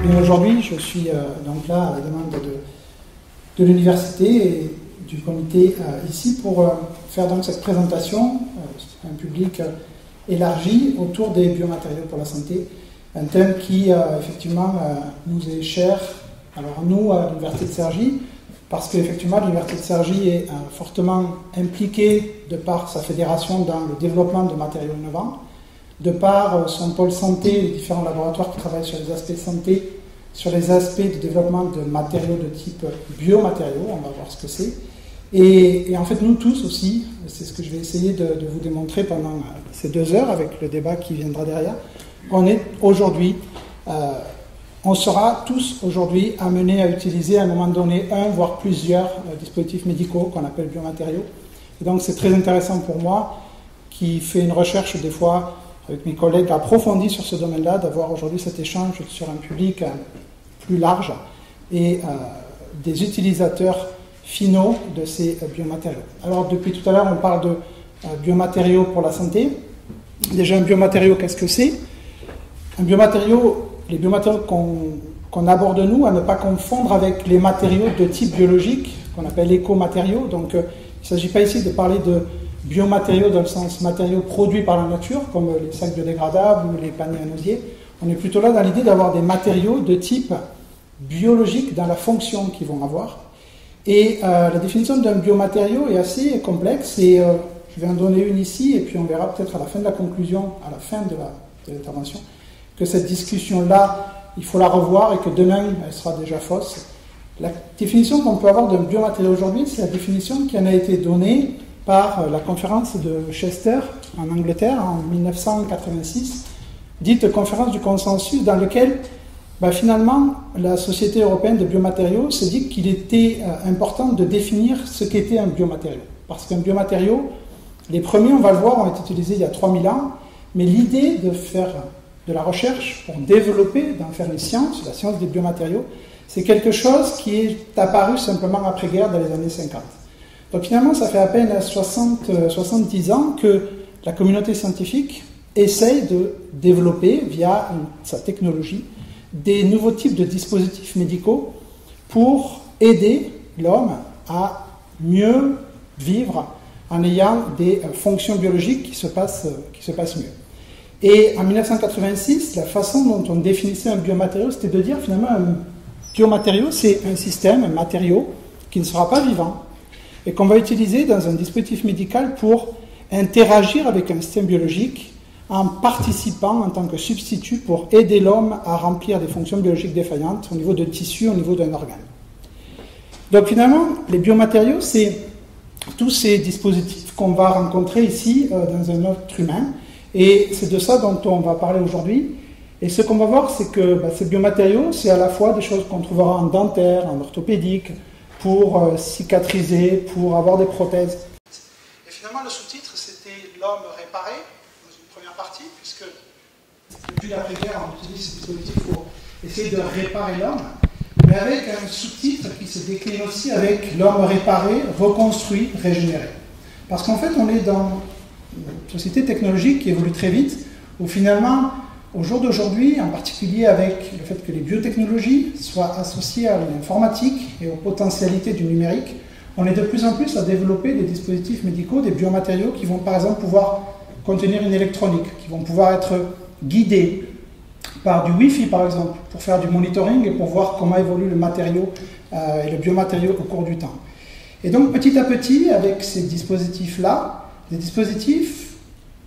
Et aujourd'hui, je suis donc là à la demande de l'université et du comité ici pour faire donc cette présentation à un public élargi autour des biomatériaux pour la santé, un thème qui effectivement nous est cher. Alors nous, à l'université de Cergy, parce qu'effectivement l'université de Cergy est fortement impliquée de par sa fédération dans le développement de matériaux innovants, de par son pôle santé, les différents laboratoires qui travaillent sur les aspects santé, sur les aspects de développement de matériaux de type biomatériaux, on va voir ce que c'est. Et en fait, nous tous aussi, c'est ce que je vais essayer de vous démontrer pendant ces 2 heures avec le débat qui viendra derrière, on est aujourd'hui, on sera tous aujourd'hui amenés à utiliser à un moment donné un, voire plusieurs dispositifs médicaux qu'on appelle biomatériaux. Et donc c'est très intéressant pour moi, qui fait une recherche des fois avec mes collègues approfondis sur ce domaine-là, d'avoir aujourd'hui cet échange sur un public plus large et des utilisateurs finaux de ces biomatériaux. Alors depuis tout à l'heure, on parle de biomatériaux pour la santé. Déjà, un biomatériau, qu'est-ce que c'est? Un biomatériau, les biomatériaux qu'on aborde nous, à ne pas confondre avec les matériaux de type biologique, qu'on appelle écomatériaux. Donc il ne s'agit pas ici de parler de biomatériaux dans le sens matériaux produits par la nature, comme les sacs biodégradables ou les paniers à osier. On est plutôt là dans l'idée d'avoir des matériaux de type biologique dans la fonction qu'ils vont avoir. Et la définition d'un biomatériau est assez complexe et je vais en donner une ici et puis on verra peut-être à la fin de la conclusion, à la fin de l'intervention, que cette discussion-là, il faut la revoir et que demain, elle sera déjà fausse. La définition qu'on peut avoir d'un biomatériau aujourd'hui, c'est la définition qui en a été donnée par la conférence de Chester en Angleterre en 1986, dite conférence du consensus, dans laquelle finalement la Société européenne de biomatériaux s'est dit qu'il était important de définir ce qu'était un biomatériau. Parce qu'un biomatériau, les premiers, on va le voir, ont été utilisés il y a 3000 ans, mais l'idée de faire de la recherche pour développer, d'en faire une science, la science des biomatériaux, c'est quelque chose qui est apparu simplement après-guerre dans les années 50. Donc finalement, ça fait à peine 70 ans que la communauté scientifique essaye de développer, via sa technologie, des nouveaux types de dispositifs médicaux pour aider l'homme à mieux vivre en ayant des fonctions biologiques qui se passent mieux. Et en 1986, la façon dont on définissait un biomatériau, c'était de dire finalement un biomatériau, c'est un système, un matériau qui ne sera pas vivant et qu'on va utiliser dans un dispositif médical pour interagir avec un système biologique en participant en tant que substitut pour aider l'homme à remplir des fonctions biologiques défaillantes au niveau de tissu, au niveau d'un organe. Donc finalement, les biomatériaux, c'est tous ces dispositifs qu'on va rencontrer ici dans un être humain, et c'est de ça dont on va parler aujourd'hui. Et ce qu'on va voir, c'est que ces biomatériaux, c'est à la fois des choses qu'on trouvera en dentaire, en orthopédique, pour cicatriser, pour avoir des prothèses. Et finalement, le sous-titre, c'était l'homme réparé, dans une première partie, puisque depuis l'après-guerre, on utilise ces dispositifs pour essayer de réparer l'homme, mais avec un sous-titre qui se décline aussi avec l'homme réparé, reconstruit, régénéré. Parce qu'en fait, on est dans une société technologique qui évolue très vite, où finalement, au jour d'aujourd'hui, en particulier avec le fait que les biotechnologies soient associées à l'informatique et aux potentialités du numérique, on est de plus en plus à développer des dispositifs médicaux, des biomatériaux qui vont par exemple pouvoir contenir une électronique, qui vont pouvoir être guidés par du Wi-Fi par exemple, pour faire du monitoring et pour voir comment évolue le matériau et le biomatériau au cours du temps. Et donc petit à petit, avec ces dispositifs-là, des dispositifs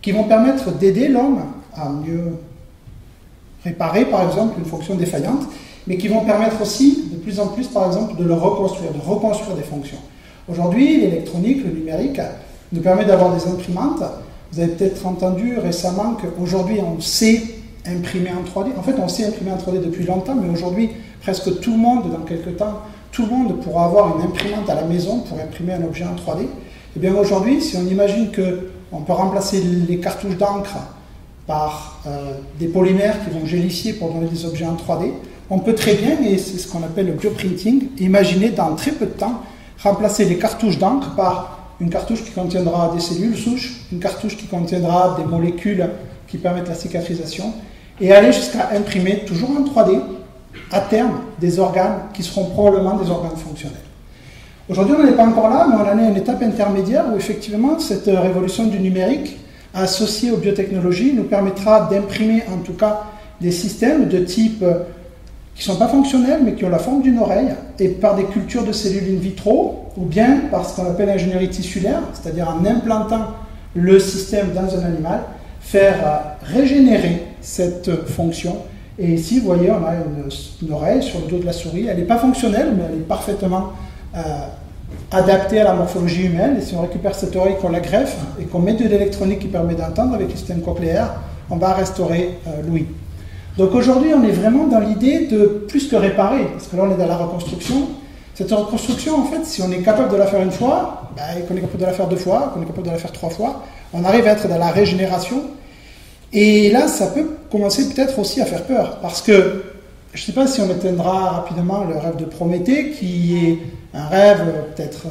qui vont permettre d'aider l'homme à mieux réparer par exemple une fonction défaillante, mais qui vont permettre aussi de plus en plus par exemple de le reconstruire, de reconstruire des fonctions. Aujourd'hui, l'électronique, le numérique nous permet d'avoir des imprimantes. Vous avez peut-être entendu récemment qu'aujourd'hui on sait imprimer en 3D. En fait, on sait imprimer en 3D depuis longtemps, mais aujourd'hui, presque tout le monde, dans quelques temps, tout le monde pourra avoir une imprimante à la maison pour imprimer un objet en 3D. Et bien aujourd'hui, si on imagine qu'on peut remplacer les cartouches d'encre par des polymères qui vont gélifier pour donner des objets en 3D, on peut très bien, et c'est ce qu'on appelle le bioprinting, imaginer dans très peu de temps remplacer les cartouches d'encre par une cartouche qui contiendra des cellules souches, une cartouche qui contiendra des molécules qui permettent la cicatrisation, et aller jusqu'à imprimer toujours en 3D à terme des organes qui seront probablement des organes fonctionnels. Aujourd'hui, on n'en est pas encore là, mais on en est à une étape intermédiaire où effectivement cette révolution du numérique associée aux biotechnologies nous permettra d'imprimer en tout cas des systèmes de type qui ne sont pas fonctionnels mais qui ont la forme d'une oreille et par des cultures de cellules in vitro ou bien par ce qu'on appelle l'ingénierie tissulaire, c'est-à-dire en implantant le système dans un animal, faire régénérer cette fonction. Et ici, vous voyez, on a une oreille sur le dos de la souris. Elle n'est pas fonctionnelle, mais elle est parfaitement adaptée à la morphologie humaine. Et si on récupère cette oreille, qu'on la greffe et qu'on met de l'électronique qui permet d'entendre avec le système cochléaire, on va restaurer l'ouïe. Donc aujourd'hui, on est vraiment dans l'idée de plus que réparer, parce que là, on est dans la reconstruction. Cette reconstruction, en fait, si on est capable de la faire une fois, et qu'on est capable de la faire 2 fois, qu'on est capable de la faire 3 fois, on arrive à être dans la régénération. Et là, ça peut commencer peut-être aussi à faire peur, parce que je ne sais pas si on atteindra rapidement le rêve de Prométhée, qui est un rêve peut-être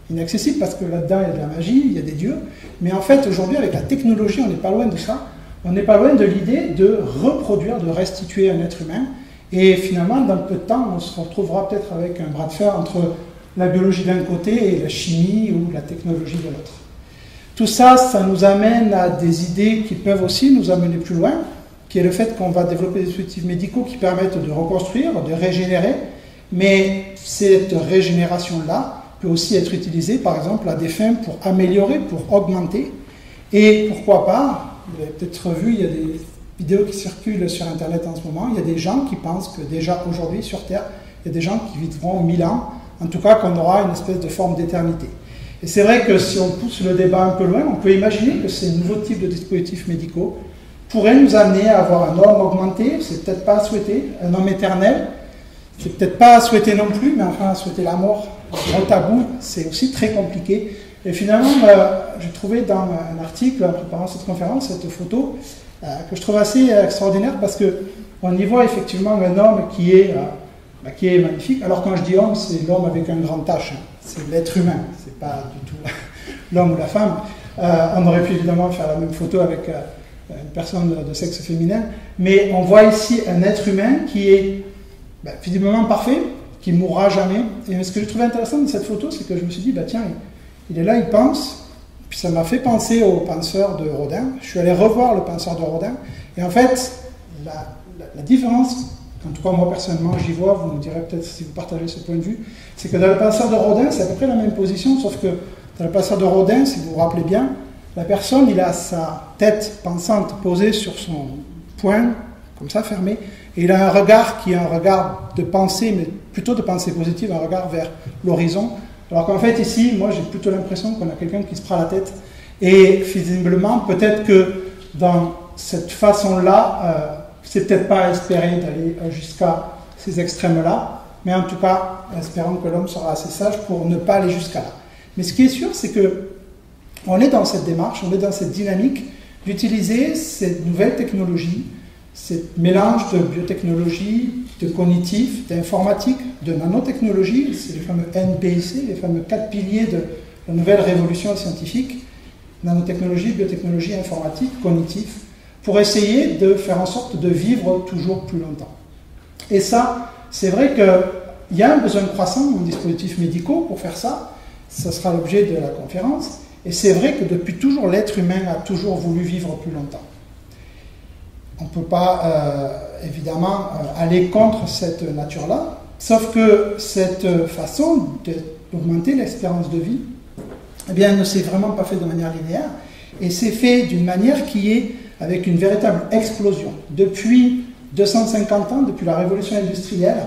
inaccessible, parce que là-dedans, il y a de la magie, il y a des dieux. Mais en fait, aujourd'hui, avec la technologie, on n'est pas loin de ça. On n'est pas loin de l'idée de reproduire, de restituer un être humain. Et finalement, dans peu de temps, on se retrouvera peut-être avec un bras de fer entre la biologie d'un côté et la chimie ou la technologie de l'autre. Tout ça, ça nous amène à des idées qui peuvent aussi nous amener plus loin, qui est le fait qu'on va développer des dispositifs médicaux qui permettent de reconstruire, de régénérer, mais cette régénération-là peut aussi être utilisée, par exemple, à des fins pour améliorer, pour augmenter, et pourquoi pas, vous avez peut-être vu, il y a des vidéos qui circulent sur Internet en ce moment, il y a des gens qui pensent que déjà aujourd'hui, sur Terre, il y a des gens qui vivront 1000 ans, en tout cas qu'on aura une espèce de forme d'éternité. Et c'est vrai que si on pousse le débat un peu loin, on peut imaginer que ces nouveaux types de dispositifs médicaux pourraient nous amener à avoir un homme augmenté, c'est peut-être pas à souhaiter, un homme éternel, c'est peut-être pas à souhaiter non plus, mais enfin à souhaiter la mort, le tabou, c'est aussi très compliqué. Et finalement, j'ai trouvé dans un article, en préparant cette conférence, cette photo, que je trouve assez extraordinaire, parce qu'on y voit effectivement un homme qui est magnifique. Alors quand je dis homme, c'est l'homme avec un grand H, hein. C'est l'être humain, c'est pas du tout l'homme ou la femme. On aurait pu évidemment faire la même photo avec une personne de sexe féminin, mais on voit ici un être humain qui est visiblement parfait, qui ne mourra jamais. Et ce que j'ai trouvé intéressant de cette photo, c'est que je me suis dit, tiens, il est là, il pense, puis ça m'a fait penser au penseur de Rodin. Je suis allé revoir le penseur de Rodin, et en fait, la différence, en tout cas moi personnellement j'y vois, vous me direz peut-être si vous partagez ce point de vue, c'est que dans le penseur de Rodin, c'est à peu près la même position, sauf que dans le penseur de Rodin, si vous vous rappelez bien, la personne, il a sa tête pensante posée sur son poing, comme ça, fermé, et il a un regard qui est un regard de pensée, mais plutôt de pensée positive, un regard vers l'horizon. Alors qu'en fait, ici, moi, j'ai plutôt l'impression qu'on a quelqu'un qui se prend la tête. Et visiblement, peut-être que dans cette façon-là, c'est peut-être pas à espérer d'aller jusqu'à ces extrêmes-là, mais en tout cas, espérons que l'homme sera assez sage pour ne pas aller jusqu'à là. Mais ce qui est sûr, c'est que on est dans cette démarche, on est dans cette dynamique d'utiliser ces nouvelles technologies, ce mélange de biotechnologie, de cognitif, d'informatique, de nanotechnologie, c'est les fameux NPC, les fameux 4 piliers de la nouvelle révolution scientifique, nanotechnologie, biotechnologie, informatique, cognitif, pour essayer de faire en sorte de vivre toujours plus longtemps. Et ça, c'est vrai qu'il y a un besoin croissant en dispositifs médicaux pour faire ça, ça sera l'objet de la conférence, et c'est vrai que depuis toujours, l'être humain a toujours voulu vivre plus longtemps. On ne peut pas, évidemment, aller contre cette nature-là, sauf que cette façon d'augmenter l'espérance de vie, eh bien, elle ne s'est vraiment pas faite de manière linéaire, et c'est fait d'une manière qui est avec une véritable explosion. Depuis 250 ans, depuis la révolution industrielle,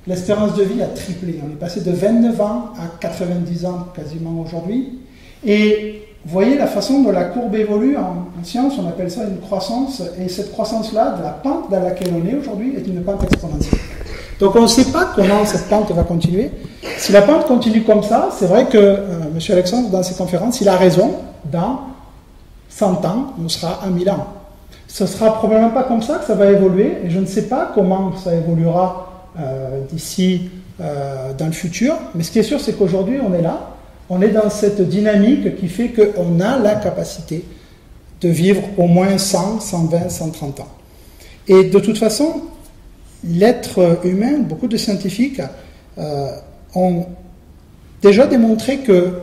l'espérance de vie a triplé. On est passé de 29 ans à 90 ans quasiment aujourd'hui. Et vous voyez la façon dont la courbe évolue en science, on appelle ça une croissance. Et cette croissance-là, de la pente dans laquelle on est aujourd'hui, est une pente exponentielle. Donc on ne sait pas comment cette pente va continuer. Si la pente continue comme ça, c'est vrai que M. Alexandre, dans ses conférences, il a raison. Dans 100 ans, on sera à 1000 ans. Ce ne sera probablement pas comme ça que ça va évoluer, et je ne sais pas comment ça évoluera d'ici dans le futur, mais ce qui est sûr, c'est qu'aujourd'hui, on est là, on est dans cette dynamique qui fait qu'on a la capacité de vivre au moins 100, 120, 130 ans. Et de toute façon, l'être humain, beaucoup de scientifiques ont déjà démontré que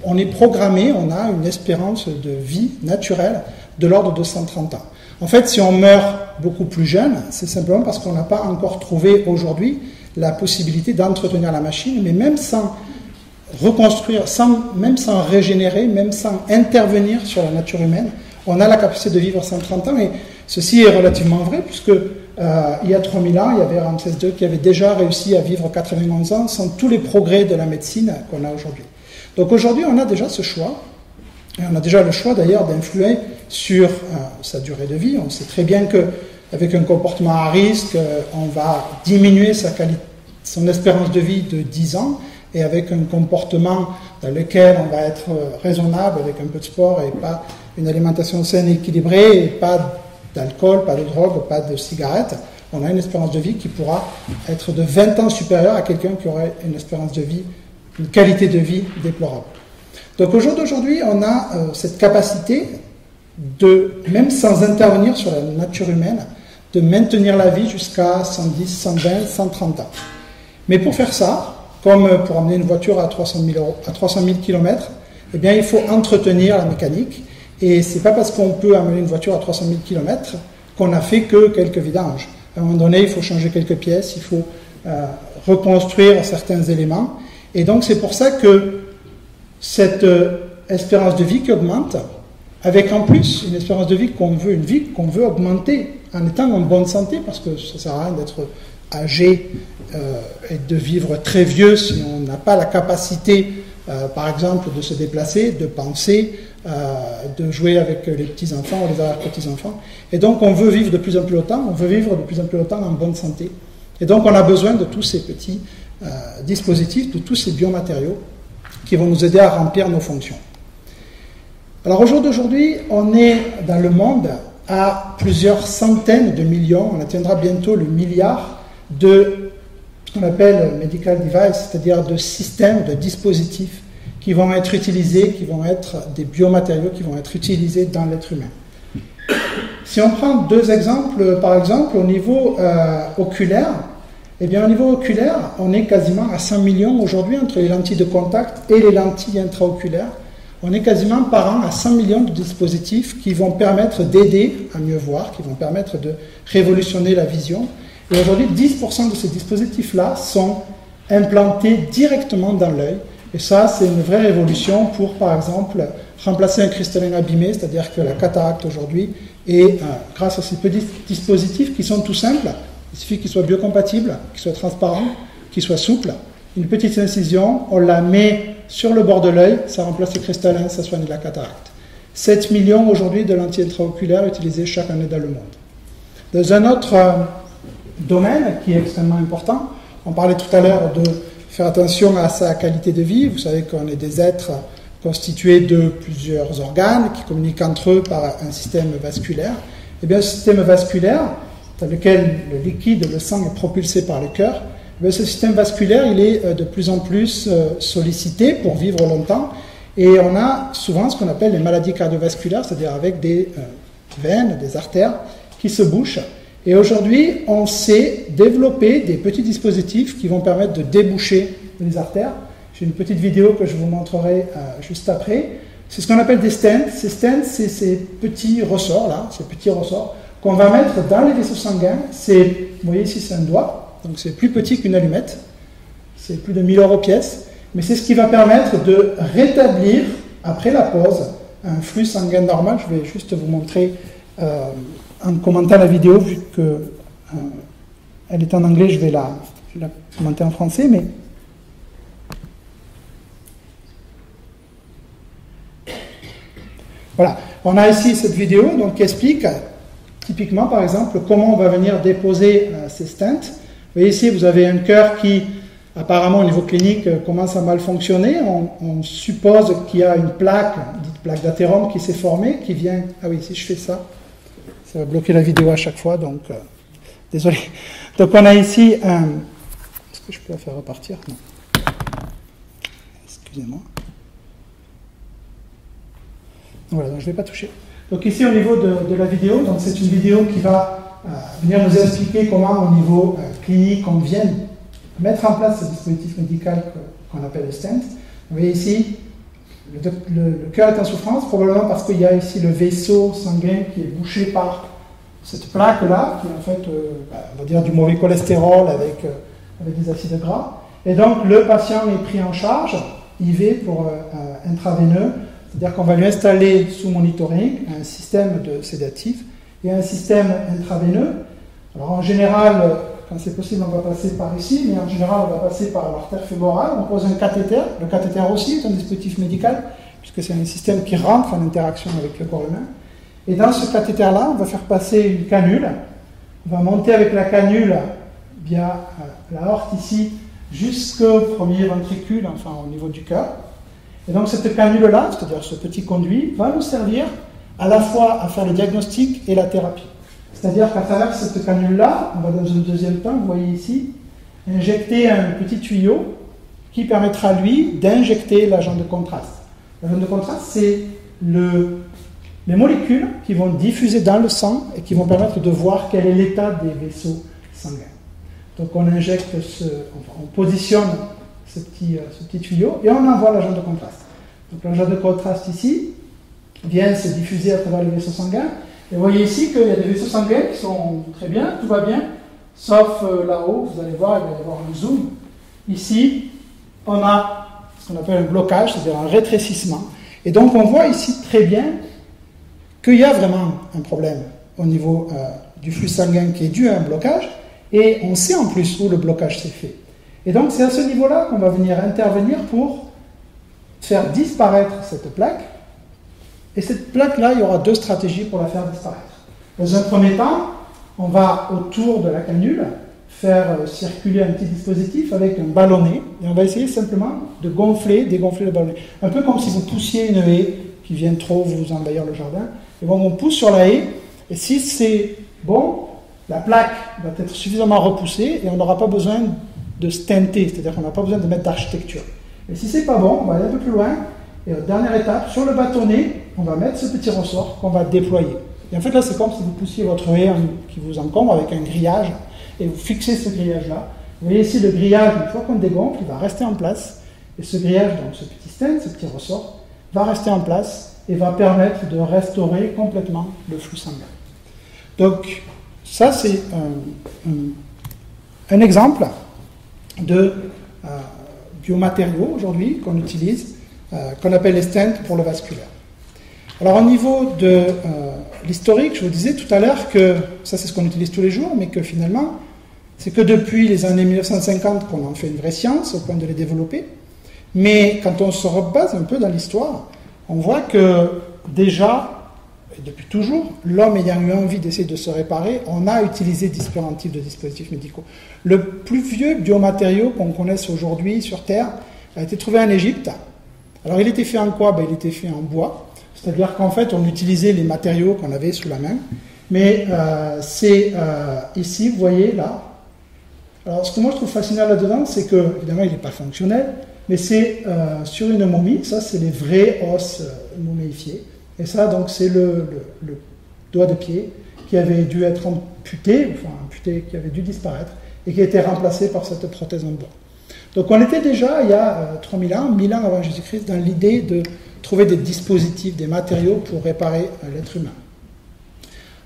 on est programmé, on a une espérance de vie naturelle de l'ordre de 130 ans. En fait, si on meurt beaucoup plus jeune, c'est simplement parce qu'on n'a pas encore trouvé aujourd'hui la possibilité d'entretenir la machine, mais même sans reconstruire, même sans régénérer, même sans intervenir sur la nature humaine, on a la capacité de vivre 130 ans, et ceci est relativement vrai, puisque il y a 3000 ans, il y avait Ramsès II qui avait déjà réussi à vivre 91 ans sans tous les progrès de la médecine qu'on a aujourd'hui. Donc aujourd'hui, on a déjà ce choix, et on a déjà le choix d'ailleurs d'influer sur sa durée de vie. On sait très bien qu'avec un comportement à risque, on va diminuer son espérance de vie de 10 ans, et avec un comportement dans lequel on va être raisonnable, avec un peu de sport et pas une alimentation saine et équilibrée, et pas d'alcool, pas de drogue, pas de cigarettes, on a une espérance de vie qui pourra être de 20 ans supérieure à quelqu'un qui aurait une espérance de vie, une qualité de vie déplorable. Donc au jour d'aujourd'hui, on a cette capacité de, même sans intervenir sur la nature humaine, de maintenir la vie jusqu'à 110, 120, 130 ans. Mais pour faire ça, comme pour amener une voiture à 300 000 km, eh bien, il faut entretenir la mécanique. Et ce n'est pas parce qu'on peut amener une voiture à 300 000 km qu'on n'a fait que quelques vidanges. À un moment donné, il faut changer quelques pièces, il faut reconstruire certains éléments. Et donc, c'est pour ça que cette espérance de vie qui augmente, avec en plus une espérance de vie qu'on veut augmenter en étant en bonne santé, parce que ça ne sert à rien d'être âgé et de vivre très vieux si on n'a pas la capacité, par exemple, de se déplacer, de penser, de jouer avec les petits-enfants ou les arrière-petits-enfants. Et donc on veut vivre de plus en plus longtemps, en bonne santé. Et donc on a besoin de tous ces petits dispositifs, de tous ces biomatériaux qui vont nous aider à remplir nos fonctions. Alors au jour d'aujourd'hui, on est dans le monde à plusieurs centaines de millions, on atteindra bientôt le milliard de ce qu'on appelle medical device, c'est-à-dire de systèmes, de dispositifs qui vont être utilisés, qui vont être des biomatériaux qui vont être utilisés dans l'être humain. Si on prend deux exemples, par exemple au niveau oculaire, eh bien au niveau oculaire, on est quasiment à 100 millions aujourd'hui entre les lentilles de contact et les lentilles intraoculaires. On est quasiment par an à 100 millions de dispositifs qui vont permettre d'aider à mieux voir, qui vont permettre de révolutionner la vision. Et aujourd'hui, 10% de ces dispositifs-là sont implantés directement dans l'œil. Et ça, c'est une vraie révolution pour, par exemple, remplacer un cristallin abîmé, c'est-à-dire que la cataracte aujourd'hui est, grâce à ces petits dispositifs qui sont tout simples, il suffit qu'ils soient biocompatibles, qu'ils soient transparents, qu'ils soient souples. Une petite incision, on la met sur le bord de l'œil, ça remplace le cristallin, ça soigne la cataracte. 7 millions aujourd'hui de lentilles intraoculaires utilisées chaque année dans le monde. Dans un autre domaine qui est extrêmement important, on parlait tout à l'heure de faire attention à sa qualité de vie. Vous savez qu'on est des êtres constitués de plusieurs organes qui communiquent entre eux par un système vasculaire. Et bien, ce système vasculaire, dans lequel le liquide, le sang est propulsé par le cœur, ce système vasculaire, il est de plus en plus sollicité pour vivre longtemps. Et on a souvent ce qu'on appelle les maladies cardiovasculaires, c'est-à-dire avec des veines, des artères qui se bouchent. Et aujourd'hui, on sait développer des petits dispositifs qui vont permettre de déboucher les artères. J'ai une petite vidéo que je vous montrerai juste après. C'est ce qu'on appelle des stents. Ces stents, c'est ces petits ressorts-là, ces petits ressorts qu'on va mettre dans les vaisseaux sanguins. Vous voyez ici, c'est un doigt, donc c'est plus petit qu'une allumette. C'est plus de 1000 € pièce. Mais c'est ce qui va permettre de rétablir, après la pause, un flux sanguin normal. Je vais juste vous montrer en commentant la vidéo, vu qu'elle est en anglais, je vais la commenter en français, mais voilà. On a ici cette vidéo donc, qui explique typiquement, par exemple, comment on va venir déposer ces stents. Vous voyez ici, vous avez un cœur qui, apparemment au niveau clinique, commence à mal fonctionner. On suppose qu'il y a une plaque, dite plaque d'athérome, qui s'est formée, qui vient... Ah oui, si je fais ça, ça va bloquer la vidéo à chaque fois, donc désolé. Donc on a ici un... Est-ce que je peux la faire repartir? Non. Excusez-moi. Voilà, donc je ne vais pas toucher. Donc ici au niveau de la vidéo, donc c'est une vidéo qui va venir nous expliquer comment, au niveau clinique, on vient mettre en place ce dispositif médical qu'on appelle le stent. Vous voyez ici, le cœur est en souffrance, probablement parce qu'il y a ici le vaisseau sanguin qui est bouché par cette plaque-là, qui est en fait, on va dire, du mauvais cholestérol avec des acides gras. Et donc, le patient est pris en charge, IV pour intraveineux, c'est-à-dire qu'on va lui installer sous monitoring un système de sédatif et un système intraveineux. Alors, en général, quand c'est possible, on va passer par ici, mais en général, on va passer par l'artère fémorale, on pose un cathéter. Le cathéter aussi est un dispositif médical, puisque c'est un système qui rentre en interaction avec le corps humain. Et dans ce cathéter-là, on va faire passer une canule. On va monter avec la canule via la horte ici jusqu'au premier ventricule, enfin au niveau du cœur. Et donc cette canule-là, c'est-à-dire ce petit conduit, va nous servir à la fois à faire le diagnostic et la thérapie. C'est-à-dire qu'à travers cette canule-là, on va dans un deuxième temps, vous voyez ici, injecter un petit tuyau qui permettra, lui, d'injecter l'agent de contraste. L'agent de contraste, c'est les molécules qui vont diffuser dans le sang et qui vont permettre de voir quel est l'état des vaisseaux sanguins. Donc on injecte, on positionne ce petit tuyau et on envoie l'agent de contraste. Donc l'agent de contraste ici vient se diffuser à travers les vaisseaux sanguins. Et vous voyez ici qu'il y a des vaisseaux sanguins qui sont très bien, tout va bien, sauf là-haut, vous allez voir, il va y avoir un zoom. Ici, on a ce qu'on appelle un blocage, c'est-à-dire un rétrécissement. Et donc on voit ici très bien qu'il y a vraiment un problème au niveau du flux sanguin qui est dû à un blocage, et on sait en plus où le blocage s'est fait. Et donc c'est à ce niveau-là qu'on va venir intervenir pour faire disparaître cette plaque. Et cette plaque-là, il y aura deux stratégies pour la faire disparaître. Dans un premier temps, on va autour de la canule faire circuler un petit dispositif avec un ballonnet, et on va essayer simplement de gonfler, dégonfler le ballonnet. Un peu comme si vous poussiez une haie qui vient trop vous envahir le jardin. Et bon, on pousse sur la haie, et si c'est bon, la plaque va être suffisamment repoussée et on n'aura pas besoin de stenter, c'est-à-dire qu'on n'a pas besoin de mettre d'architecture. Et si c'est pas bon, on va aller un peu plus loin, et dernière étape, sur le bâtonnet, on va mettre ce petit ressort qu'on va déployer. Et en fait, là, c'est comme si vous poussiez votre haie qui vous encombre avec un grillage, et vous fixez ce grillage-là. Vous voyez ici, le grillage, une fois qu'on dégonfle, il va rester en place, et ce grillage, donc ce petit stent, ce petit ressort, va rester en place et va permettre de restaurer complètement le flux sanguin. Donc, ça, c'est un exemple de biomatériaux aujourd'hui qu'on utilise, qu'on appelle les stents pour le vasculaire. Alors au niveau de l'historique, je vous disais tout à l'heure que ça c'est ce qu'on utilise tous les jours, mais que finalement, c'est que depuis les années 1950 qu'on en fait une vraie science au point de les développer. Mais quand on se rebase un peu dans l'histoire, on voit que déjà, et depuis toujours, l'homme ayant eu envie d'essayer de se réparer, on a utilisé différents types de dispositifs médicaux. Le plus vieux biomatériau qu'on connaisse aujourd'hui sur Terre a été trouvé en Égypte. Alors il était fait en quoi? Il était fait en bois, c'est-à-dire qu'en fait on utilisait les matériaux qu'on avait sous la main, mais c'est ici, vous voyez là. Alors ce que moi je trouve fascinant là-dedans, c'est que, évidemment il n'est pas fonctionnel, mais c'est sur une momie, ça c'est les vrais os momifiés. Et ça, donc, c'est le doigt de pied qui avait dû être amputé, qui avait dû disparaître, et qui a été remplacé par cette prothèse en bois. Donc, on était déjà, il y a 3000 ans, 1000 ans avant Jésus-Christ, dans l'idée de trouver des dispositifs, des matériaux pour réparer l'être humain.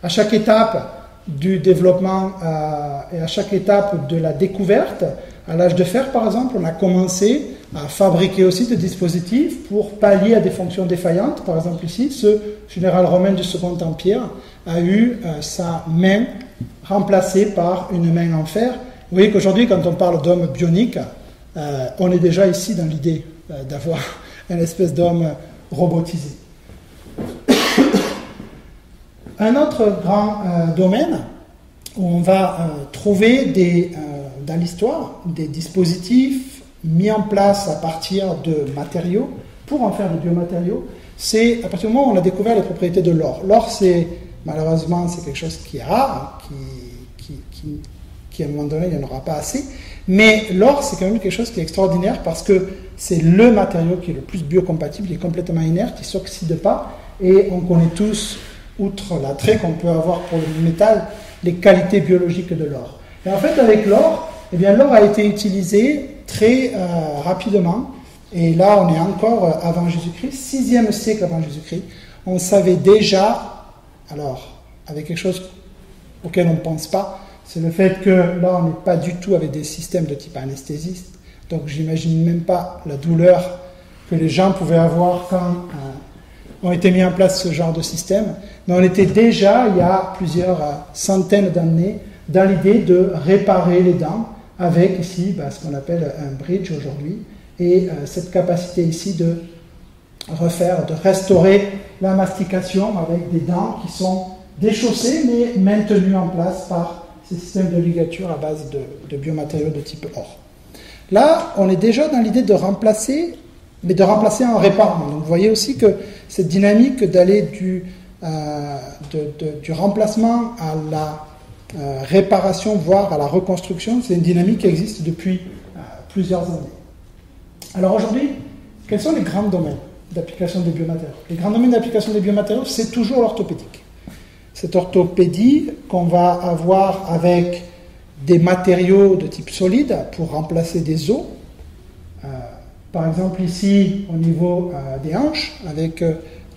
À chaque étape du développement et à chaque étape de la découverte, à l'âge de fer, par exemple, on a commencé à fabriquer aussi des dispositifs pour pallier à des fonctions défaillantes. Par exemple ici, ce général romain du Second Empire a eu sa main remplacée par une main en fer. Vous voyez qu'aujourd'hui, quand on parle d'homme bionique, on est déjà ici dans l'idée d'avoir une espèce d'homme robotisé. Un autre grand domaine où on va trouver dans l'histoire des dispositifs mis en place à partir de matériaux, pour en faire des biomatériaux, c'est à partir du moment où on a découvert les propriétés de l'or. L'or, malheureusement, c'est quelque chose qui est rare, qui à un moment donné, il n'y en aura pas assez, mais l'or, c'est quand même quelque chose qui est extraordinaire parce que c'est le matériau qui est le plus biocompatible, il est complètement inerte, il ne s'oxyde pas, et on connaît tous, outre l'attrait qu'on peut avoir pour le métal, les qualités biologiques de l'or. Et en fait, avec l'or, eh bien, l'or a été utilisé très rapidement. Et là, on est encore avant Jésus-Christ, 6e siècle avant Jésus-Christ. On savait déjà, alors, avec quelque chose auquel on ne pense pas, c'est le fait que là, on n'est pas du tout avec des systèmes de type anesthésiste. Donc, j'imagine même pas la douleur que les gens pouvaient avoir quand ont été mis en place ce genre de système. Mais on était déjà, il y a plusieurs centaines d'années, dans l'idée de réparer les dents avec ici ce qu'on appelle un bridge aujourd'hui, et cette capacité ici de refaire, de restaurer la mastication avec des dents qui sont déchaussées mais maintenues en place par ces systèmes de ligature à base de biomatériaux de type or. Là, on est déjà dans l'idée de remplacer, mais de remplacer en réparant. Donc vous voyez aussi que cette dynamique d'aller du remplacement à la réparation, voire à la reconstruction, c'est une dynamique qui existe depuis plusieurs années. Alors aujourd'hui, quels sont les grands domaines d'application des biomatériaux? Les grands domaines d'application des biomatériaux, c'est toujours l'orthopédique. Cette orthopédie qu'on va avoir avec des matériaux de type solide pour remplacer des os. Par exemple ici, au niveau des hanches, avec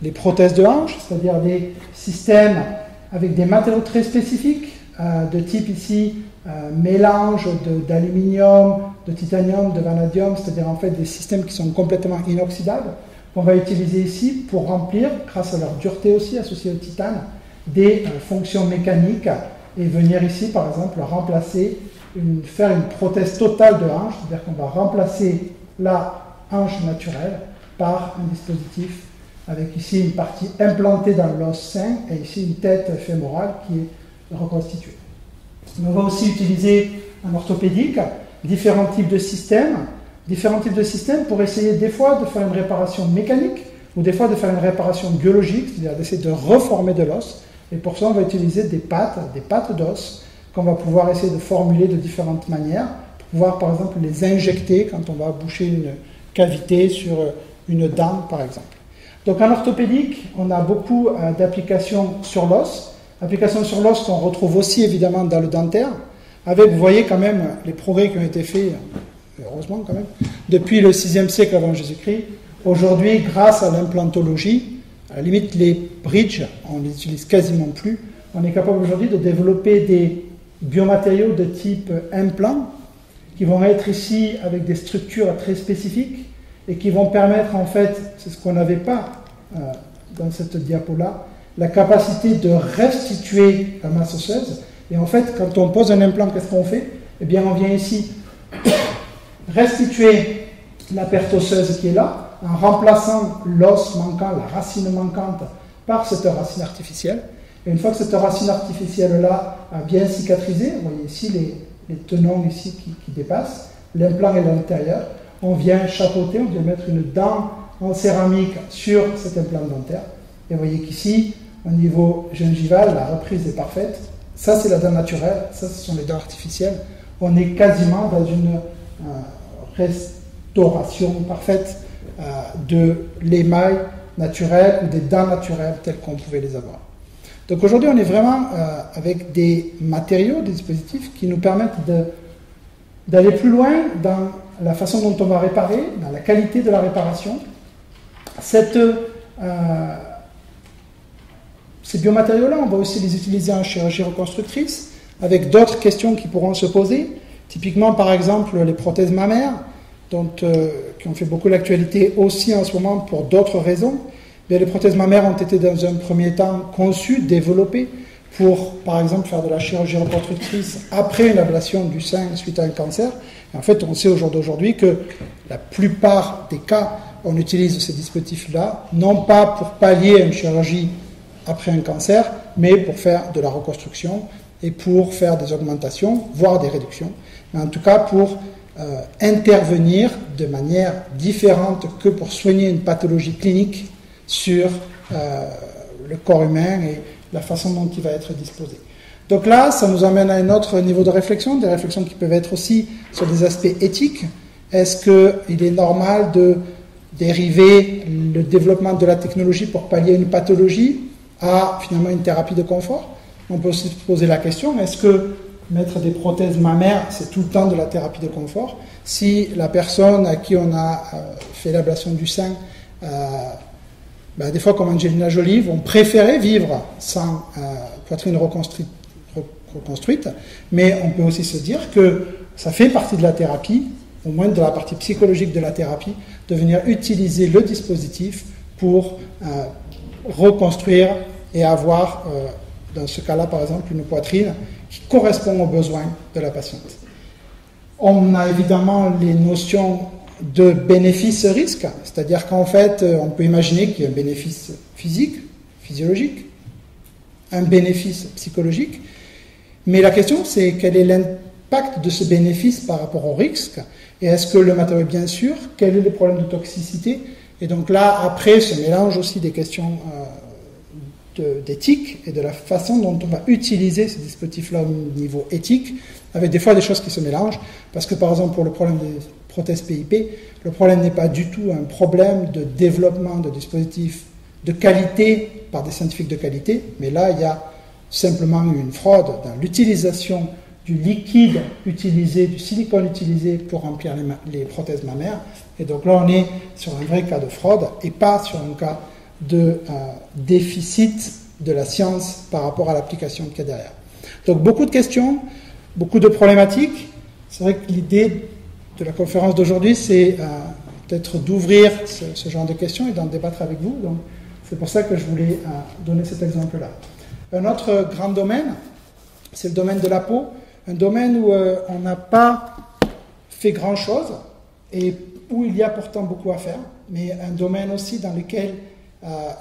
les prothèses de hanches, c'est-à-dire des systèmes avec des matériaux très spécifiques, de type ici mélange d'aluminium, de titanium, de vanadium, c'est-à-dire en fait des systèmes qui sont complètement inoxydables, qu'on va utiliser ici pour remplir, grâce à leur dureté aussi associée au titane, des fonctions mécaniques et venir ici par exemple remplacer, faire une prothèse totale de hanche, c'est-à-dire qu'on va remplacer la hanche naturelle par un dispositif avec ici une partie implantée dans l'os sain et ici une tête fémorale qui est reconstituée. On va aussi utiliser en orthopédique différents types de systèmes pour essayer des fois de faire une réparation mécanique ou des fois de faire une réparation biologique, c'est-à-dire d'essayer de reformer de l'os. Et pour ça, on va utiliser des pattes d'os qu'on va pouvoir essayer de formuler de différentes manières pour pouvoir, par exemple, les injecter quand on va boucher une cavité sur une dent, par exemple. Donc en orthopédique, on a beaucoup d'applications sur l'os. Applications sur l'os qu'on retrouve aussi évidemment dans le dentaire, avec, vous voyez quand même, les progrès qui ont été faits, heureusement quand même, depuis le 6e siècle avant Jésus-Christ. Aujourd'hui, grâce à l'implantologie, à la limite les bridges, on ne les utilise quasiment plus, on est capable aujourd'hui de développer des biomatériaux de type implant, qui vont être ici avec des structures très spécifiques, et qui vont permettre en fait, c'est ce qu'on n'avait pas dans cette diapo-là, la capacité de restituer la masse osseuse. Et en fait, quand on pose un implant, qu'est-ce qu'on fait? Eh bien, on vient ici restituer la perte osseuse qui est là, en remplaçant l'os manquant, la racine manquante, par cette racine artificielle. Et une fois que cette racine artificielle-là a bien cicatrisé, vous voyez ici les tenons ici qui dépassent, l'implant est à l'intérieur, on vient chapeauter, on vient mettre une dent en céramique sur cet implant dentaire. Et vous voyez qu'ici, au niveau gingival, la reprise est parfaite. Ça, c'est la dent naturelle, ça, ce sont les dents artificielles. On est quasiment dans une restauration parfaite de l'émail naturel ou des dents naturelles telles qu'on pouvait les avoir. Donc aujourd'hui, on est vraiment avec des matériaux, des dispositifs qui nous permettent d'aller plus loin dans la façon dont on va réparer, dans la qualité de la réparation. Ces biomatériaux-là, on va aussi les utiliser en chirurgie reconstructrice, avec d'autres questions qui pourront se poser. Typiquement, par exemple, les prothèses mammaires, qui ont fait beaucoup l'actualité aussi en ce moment pour d'autres raisons. Les prothèses mammaires ont été dans un premier temps conçues, développées, pour, par exemple, faire de la chirurgie reconstructrice après une ablation du sein suite à un cancer. Et en fait, on sait au jour d'aujourd'hui que la plupart des cas, on utilise ces dispositifs-là, non pas pour pallier une chirurgie après un cancer, mais pour faire de la reconstruction et pour faire des augmentations, voire des réductions, mais en tout cas pour intervenir de manière différente que pour soigner une pathologie clinique sur le corps humain et la façon dont il va être disposé. Donc là, ça nous amène à un autre niveau de réflexion, des réflexions qui peuvent être aussi sur des aspects éthiques. Est-ce qu'il est normal de dériver le développement de la technologie pour pallier une pathologie à finalement une thérapie de confort? On peut aussi se poser la question, est-ce que mettre des prothèses mammaires, c'est tout le temps de la thérapie de confort? Si la personne à qui on a fait l'ablation du sein, des fois comme Angelina Jolie, vont préférer vivre sans poitrine reconstruite, mais on peut aussi se dire que ça fait partie de la thérapie, au moins de la partie psychologique de la thérapie, de venir utiliser le dispositif pour reconstruire et avoir, dans ce cas-là par exemple, une poitrine qui correspond aux besoins de la patiente. On a évidemment les notions de bénéfice-risque, c'est-à-dire qu'en fait, on peut imaginer qu'il y a un bénéfice physique, physiologique, un bénéfice psychologique, mais la question c'est quel est l'impact de ce bénéfice par rapport au risque, et est-ce que le matériau est bien sûr, quel est le problème de toxicité, et donc là, après, se mélange aussi des questions d'éthique et de la façon dont on va utiliser ces dispositifs-là au niveau éthique, avec des fois des choses qui se mélangent, parce que par exemple pour le problème des prothèses PIP, le problème n'est pas du tout un problème de développement de dispositifs de qualité par des scientifiques de qualité, mais là il y a simplement eu une fraude dans l'utilisation du liquide utilisé, du silicone utilisé pour remplir les prothèses mammaires, et donc là on est sur un vrai cas de fraude et pas sur un cas de déficit de la science par rapport à l'application qu'il y a derrière. Donc beaucoup de questions, beaucoup de problématiques. C'est vrai que l'idée de la conférence d'aujourd'hui, c'est peut-être d'ouvrir ce genre de questions et d'en débattre avec vous. Donc c'est pour ça que je voulais donner cet exemple-là. Un autre grand domaine, c'est le domaine de la peau, un domaine où on n'a pas fait grand-chose et où il y a pourtant beaucoup à faire, mais un domaine aussi dans lequel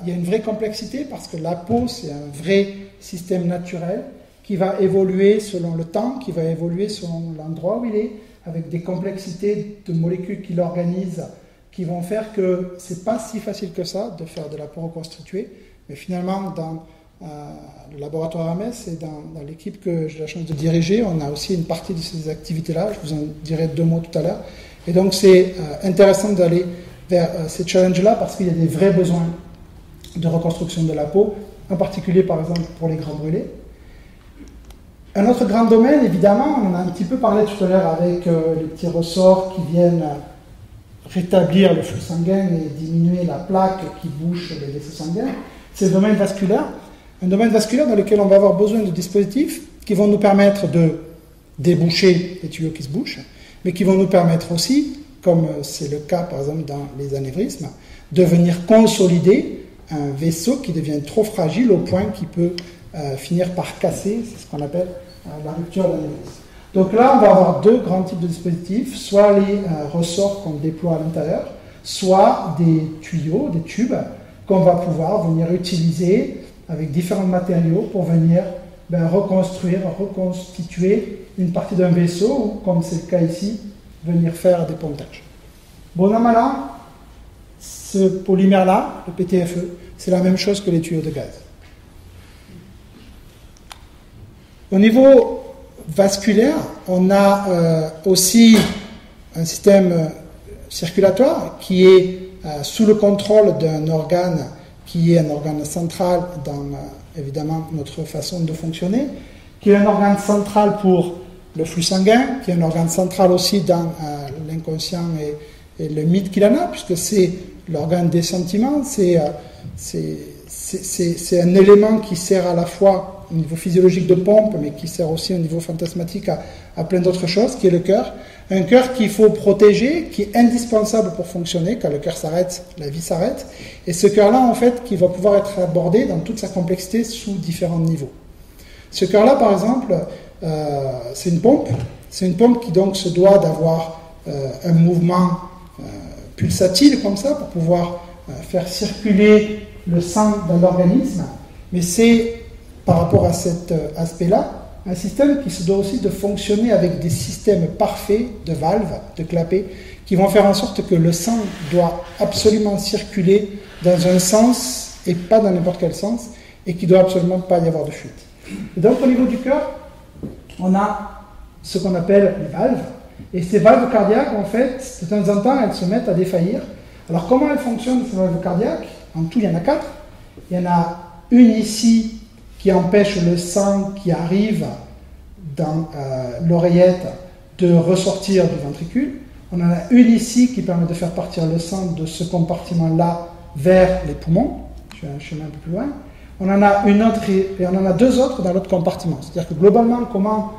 il y a une vraie complexité parce que la peau, c'est un vrai système naturel qui va évoluer selon le temps, qui va évoluer selon l'endroit où il est, avec des complexités de molécules qui l'organisent, qui vont faire que c'est pas si facile que ça de faire de la peau reconstituée, mais finalement dans le laboratoire Hermès et dans l'équipe que j'ai la chance de diriger, on a aussi une partie de ces activités-là, je vous en dirai 2 mots tout à l'heure, et donc c'est intéressant d'aller vers ces challenges-là parce qu'il y a des vrais besoins de reconstruction de la peau, en particulier par exemple pour les grands brûlés. Un autre grand domaine, évidemment, on en a un petit peu parlé tout à l'heure avec les petits ressorts qui viennent rétablir le flux sanguin et diminuer la plaque qui bouche les vaisseaux sanguins, c'est le domaine vasculaire. Un domaine vasculaire dans lequel on va avoir besoin de dispositifs qui vont nous permettre de déboucher les tuyaux qui se bouchent, mais qui vont nous permettre aussi, comme c'est le cas par exemple dans les anévrismes, de venir consolider un vaisseau qui devient trop fragile au point qu'il peut finir par casser, c'est ce qu'on appelle la rupture d'anévrisme. Donc là, on va avoir 2 grands types de dispositifs, soit les ressorts qu'on déploie à l'intérieur, soit des tuyaux, des tubes, qu'on va pouvoir venir utiliser avec différents matériaux pour venir reconstruire, reconstituer une partie d'un vaisseau, ou comme c'est le cas ici, venir faire des pontages. Bon an, mal an, ce polymère-là, le PTFE, c'est la même chose que les tuyaux de gaz. Au niveau vasculaire, on a aussi un système circulatoire qui est sous le contrôle d'un organe qui est un organe central dans évidemment notre façon de fonctionner, qui est un organe central pour le flux sanguin, qui est un organe central aussi dans l'inconscient et le mythe qu'il en a, puisque c'est l'organe des sentiments, c'est un élément qui sert à la fois au niveau physiologique de pompe, mais qui sert aussi au niveau fantasmatique à plein d'autres choses, qui est le cœur. Un cœur qu'il faut protéger, qui est indispensable pour fonctionner. Quand le cœur s'arrête, la vie s'arrête. Et ce cœur-là, en fait, qui va pouvoir être abordé dans toute sa complexité sous différents niveaux. Ce cœur-là, par exemple, c'est une pompe. C'est une pompe qui donc se doit d'avoir un mouvement pulsatile comme ça pour pouvoir faire circuler le sang dans l'organisme. Mais c'est, par rapport à cet aspect-là, un système qui se doit aussi de fonctionner avec des systèmes parfaits de valves, de clapets, qui vont faire en sorte que le sang doit absolument circuler dans un sens et pas dans n'importe quel sens, et qu'il ne doit absolument pas y avoir de fuite. Et donc au niveau du cœur, on a ce qu'on appelle les valves, et ces valves cardiaques, en fait, de temps en temps, elles se mettent à défaillir. Alors comment elles fonctionnent, ces valves cardiaques? En tout, il y en a 4. Il y en a une ici qui empêche le sang qui arrive dans l'oreillette de ressortir du ventricule. On en a une ici qui permet de faire partir le sang de ce compartiment-là vers les poumons. Je vais un chemin un peu plus loin. On en a une autre et on en a deux autres dans l'autre compartiment. C'est-à-dire que globalement, comment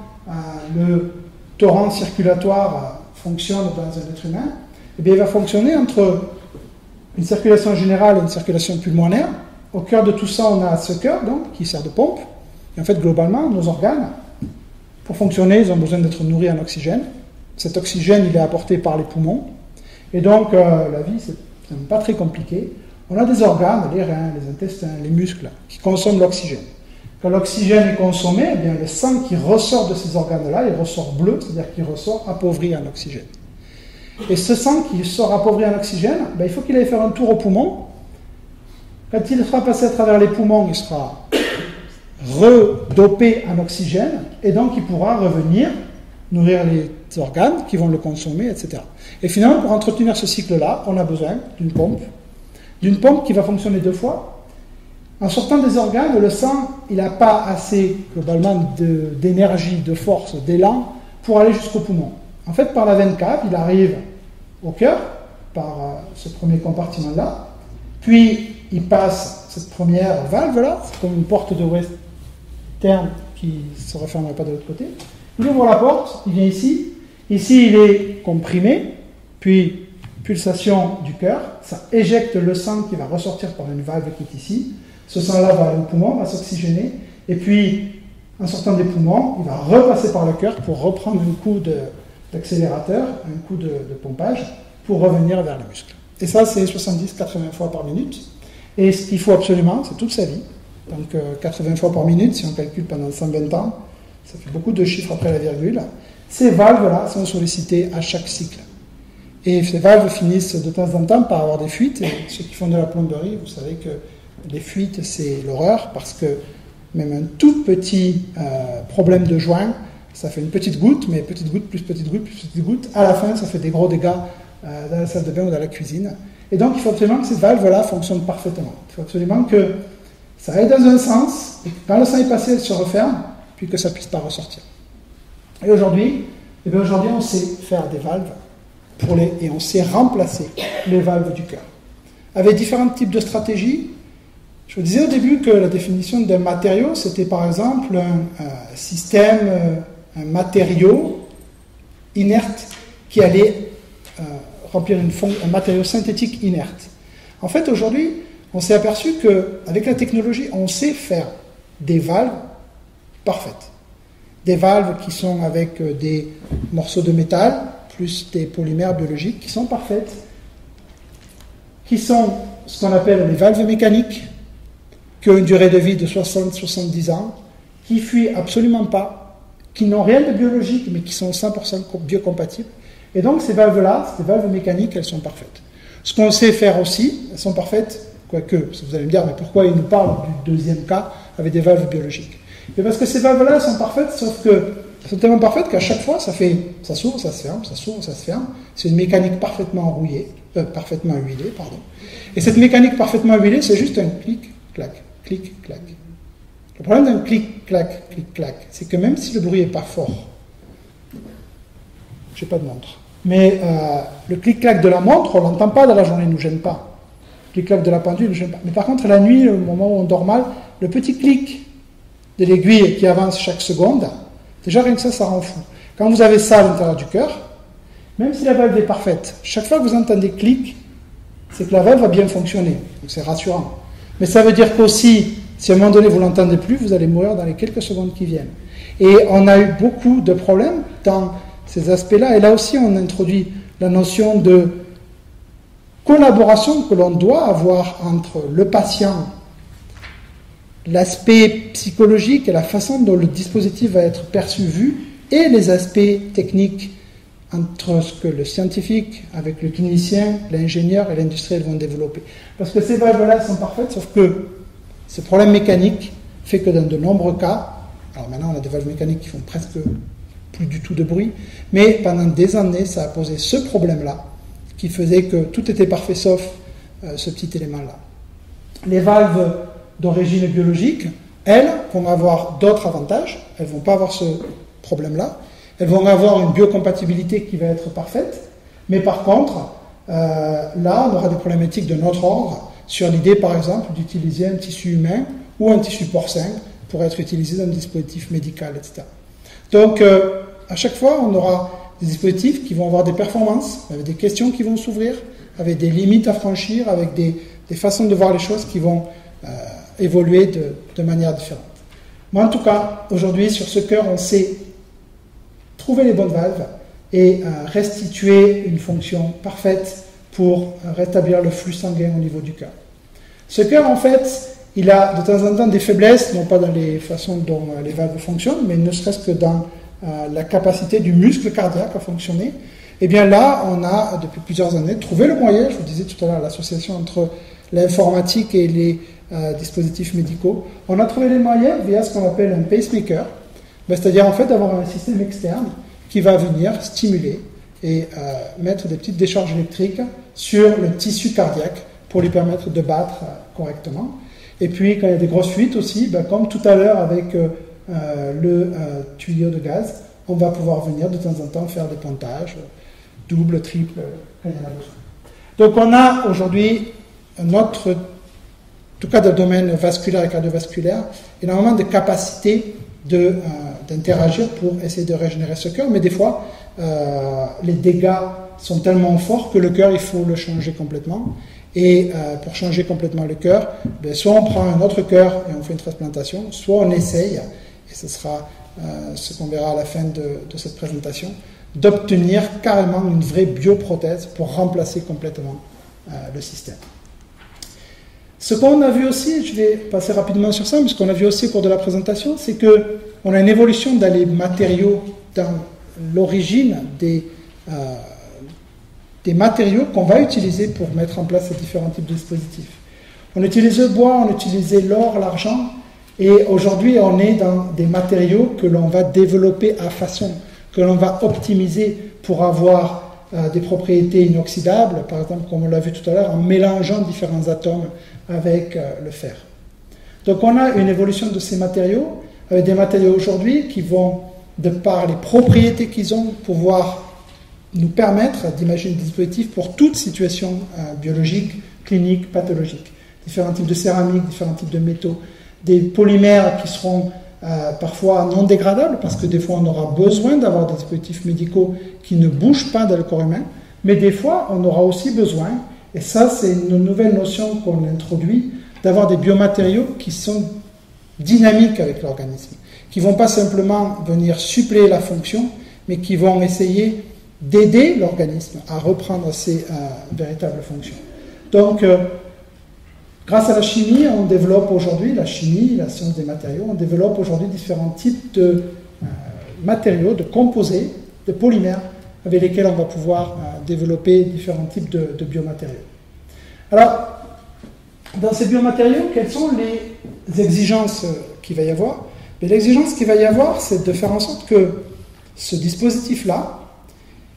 le torrent circulatoire fonctionne dans un être humain, eh bien, il va fonctionner entre une circulation générale et une circulation pulmonaire. Au cœur de tout ça, on a ce cœur donc, qui sert de pompe. Et en fait, globalement, nos organes, pour fonctionner, ils ont besoin d'être nourris en oxygène. Cet oxygène, il est apporté par les poumons. Et donc, la vie, c'est pas très compliqué. On a des organes, les reins, les intestins, les muscles, qui consomment l'oxygène. Quand l'oxygène est consommé, eh bien, le sang qui ressort de ces organes-là, il ressort bleu, c'est-à-dire qu'il ressort appauvri en oxygène. Et ce sang qui sort appauvri en oxygène, ben, il faut qu'il aille faire un tour aux poumons. Quand il sera passé à travers les poumons, il sera redopé en oxygène, et donc il pourra revenir nourrir les organes qui vont le consommer, etc. Et finalement, pour entretenir ce cycle-là, on a besoin d'une pompe qui va fonctionner deux fois. En sortant des organes, le sang, il n'a pas assez, globalement, d'énergie, de force, d'élan pour aller jusqu'au poumon. En fait, par la veine cave, il arrive au cœur, par ce premier compartiment-là, puis il passe cette première valve-là, c'est comme une porte de western qui ne se refermerait pas de l'autre côté. Il ouvre la porte, il vient ici. Ici, il est comprimé, puis pulsation du cœur, ça éjecte le sang qui va ressortir par une valve qui est ici. Ce sang-là va aller au poumon, va s'oxygéner, et puis, en sortant des poumons, il va repasser par le cœur pour reprendre un coup d'accélérateur, un coup de pompage, pour revenir vers les muscles. Et ça, c'est 70-80 fois par minute. Et ce qu'il faut absolument, c'est toute sa vie. Donc 80 fois par minute, si on calcule pendant 120 ans, ça fait beaucoup de chiffres après la virgule. Ces valves-là sont sollicitées à chaque cycle. Et ces valves finissent de temps en temps par avoir des fuites. Et ceux qui font de la plomberie, vous savez que les fuites, c'est l'horreur, parce que même un tout petit problème de joint, ça fait une petite goutte, mais petite goutte, plus petite goutte, plus petite goutte. À la fin, ça fait des gros dégâts dans la salle de bain ou dans la cuisine. Et donc, il faut absolument que ces valves-là fonctionnent parfaitement. Il faut absolument que ça aille dans un sens, et que quand le sang est passé, elle se referme, puis que ça ne puisse pas ressortir. Et aujourd'hui, on sait faire des valves et on sait remplacer les valves du cœur. Avec différents types de stratégies. Je vous disais au début que la définition d'un matériau, c'était par exemple un système, un matériau inerte qui allait remplir un matériau synthétique inerte. En fait, aujourd'hui, on s'est aperçu qu'avec la technologie, on sait faire des valves parfaites. Des valves qui sont avec des morceaux de métal, plus des polymères biologiques, qui sont parfaites, qui sont ce qu'on appelle les valves mécaniques, qui ont une durée de vie de 60-70 ans, qui fuient absolument pas, qui n'ont rien de biologique, mais qui sont 100% biocompatibles. Et donc ces valves-là, ces valves mécaniques, elles sont parfaites. Ce qu'on sait faire aussi, elles sont parfaites, quoique, vous allez me dire, mais pourquoi il nous parle du deuxième cas avec des valves biologiques? Et parce que ces valves-là, elles sont parfaites, sauf que elles sont tellement parfaites qu'à chaque fois, ça s'ouvre, ça se ferme, ça s'ouvre, ça se ferme. C'est une mécanique parfaitement parfaitement huilée, pardon. Et cette mécanique parfaitement huilée, c'est juste un clic-clac, clic-clac. Le problème d'un clic-clac, clic-clac, c'est que même si le bruit n'est pas fort, je n'ai pas de montre, mais le clic-clac de la montre, on ne l'entend pas dans la journée, il ne nous gêne pas. Le clic-clac de la pendule ne nous gêne pas. Mais par contre, la nuit, au moment où on dort mal, le petit clic de l'aiguille qui avance chaque seconde, déjà rien que ça rend fou. Quand vous avez ça à l'intérieur du cœur, même si la valve est parfaite, chaque fois que vous entendez clic, c'est que la valve va bien fonctionner. Donc c'est rassurant. Mais ça veut dire qu'aussi, si à un moment donné vous ne l'entendez plus, vous allez mourir dans les quelques secondes qui viennent. Et on a eu beaucoup de problèmes dans ces aspects-là. Et là aussi, on introduit la notion de collaboration que l'on doit avoir entre le patient, l'aspect psychologique et la façon dont le dispositif va être perçu, vu, et les aspects techniques entre ce que le scientifique, avec le clinicien, l'ingénieur et l'industriel vont développer. Parce que ces valves-là sont parfaites, sauf que ce problème mécanique fait que dans de nombreux cas, alors maintenant on a des valves mécaniques qui font presque plus du tout de bruit, mais pendant des années ça a posé ce problème-là, qui faisait que tout était parfait sauf ce petit élément-là. Les valves d'origine biologique, elles vont avoir d'autres avantages, elles ne vont pas avoir ce problème-là, elles vont avoir une biocompatibilité qui va être parfaite, mais par contre, là, on aura des problématiques de notre ordre sur l'idée, par exemple, d'utiliser un tissu humain ou un tissu porcin pour être utilisé dans un dispositif médical, etc. Donc, à chaque fois, on aura des dispositifs qui vont avoir des performances, avec des questions qui vont s'ouvrir, avec des limites à franchir, avec des façons de voir les choses qui vont évoluer de manière différente. Mais en tout cas, aujourd'hui, sur ce cœur, on sait trouver les bonnes valves et restituer une fonction parfaite pour rétablir le flux sanguin au niveau du cœur. Ce cœur, en fait, il a de temps en temps des faiblesses, non pas dans les façons dont les valves fonctionnent, mais ne serait-ce que dans la capacité du muscle cardiaque à fonctionner. Et bien là, on a, depuis plusieurs années, trouvé le moyen, je vous disais tout à l'heure, l'association entre l'informatique et les dispositifs médicaux, on a trouvé les moyens via ce qu'on appelle un pacemaker, c'est-à-dire en fait d'avoir un système externe qui va venir stimuler et mettre des petites décharges électriques sur le tissu cardiaque pour lui permettre de battre correctement. Et puis quand il y a des grosses fuites aussi, comme tout à l'heure avec le tuyau de gaz, on va pouvoir venir de temps en temps faire des pontages, double, triple, quand il y en a besoin. Donc on a aujourd'hui notre, en tout cas dans le domaine vasculaire et cardiovasculaire, énormément de capacités d'interagir pour essayer de régénérer ce cœur, mais des fois, les dégâts sont tellement forts que le cœur, il faut le changer complètement. Et pour changer complètement le cœur, soit on prend un autre cœur et on fait une transplantation, soit on essaye, et ce sera ce qu'on verra à la fin de cette présentation, d'obtenir carrément une vraie bioprothèse pour remplacer complètement le système. Ce qu'on a vu aussi, je vais passer rapidement sur ça, mais ce qu'on a vu aussi au cours de la présentation, c'est qu'on a une évolution dans les matériaux, dans l'origine des matériaux qu'on va utiliser pour mettre en place ces différents types de dispositifs. On utilise le bois, on utilisait l'or, l'argent, et aujourd'hui on est dans des matériaux que l'on va développer à façon, que l'on va optimiser pour avoir des propriétés inoxydables, par exemple comme on l'a vu tout à l'heure, en mélangeant différents atomes avec le fer. Donc on a une évolution de ces matériaux, avec des matériaux aujourd'hui qui vont, de par les propriétés qu'ils ont, pouvoir nous permettre d'imaginer des dispositifs pour toute situation biologique, clinique, pathologique. Différents types de céramique, différents types de métaux, des polymères qui seront parfois non dégradables, parce que des fois on aura besoin d'avoir des dispositifs médicaux qui ne bougent pas dans le corps humain, mais des fois on aura aussi besoin, et ça c'est une nouvelle notion qu'on introduit, d'avoir des biomatériaux qui sont dynamiques avec l'organisme, qui ne vont pas simplement venir suppléer la fonction, mais qui vont essayer d'aider l'organisme à reprendre ses véritables fonctions. Donc, grâce à la chimie, on développe aujourd'hui, la chimie, la science des matériaux, on développe aujourd'hui différents types de matériaux, de composés, de polymères, avec lesquels on va pouvoir développer différents types de biomatériaux. Alors, dans ces biomatériaux, quelles sont les exigences qu'il va y avoir? L'exigence qu'il va y avoir, c'est de faire en sorte que ce dispositif-là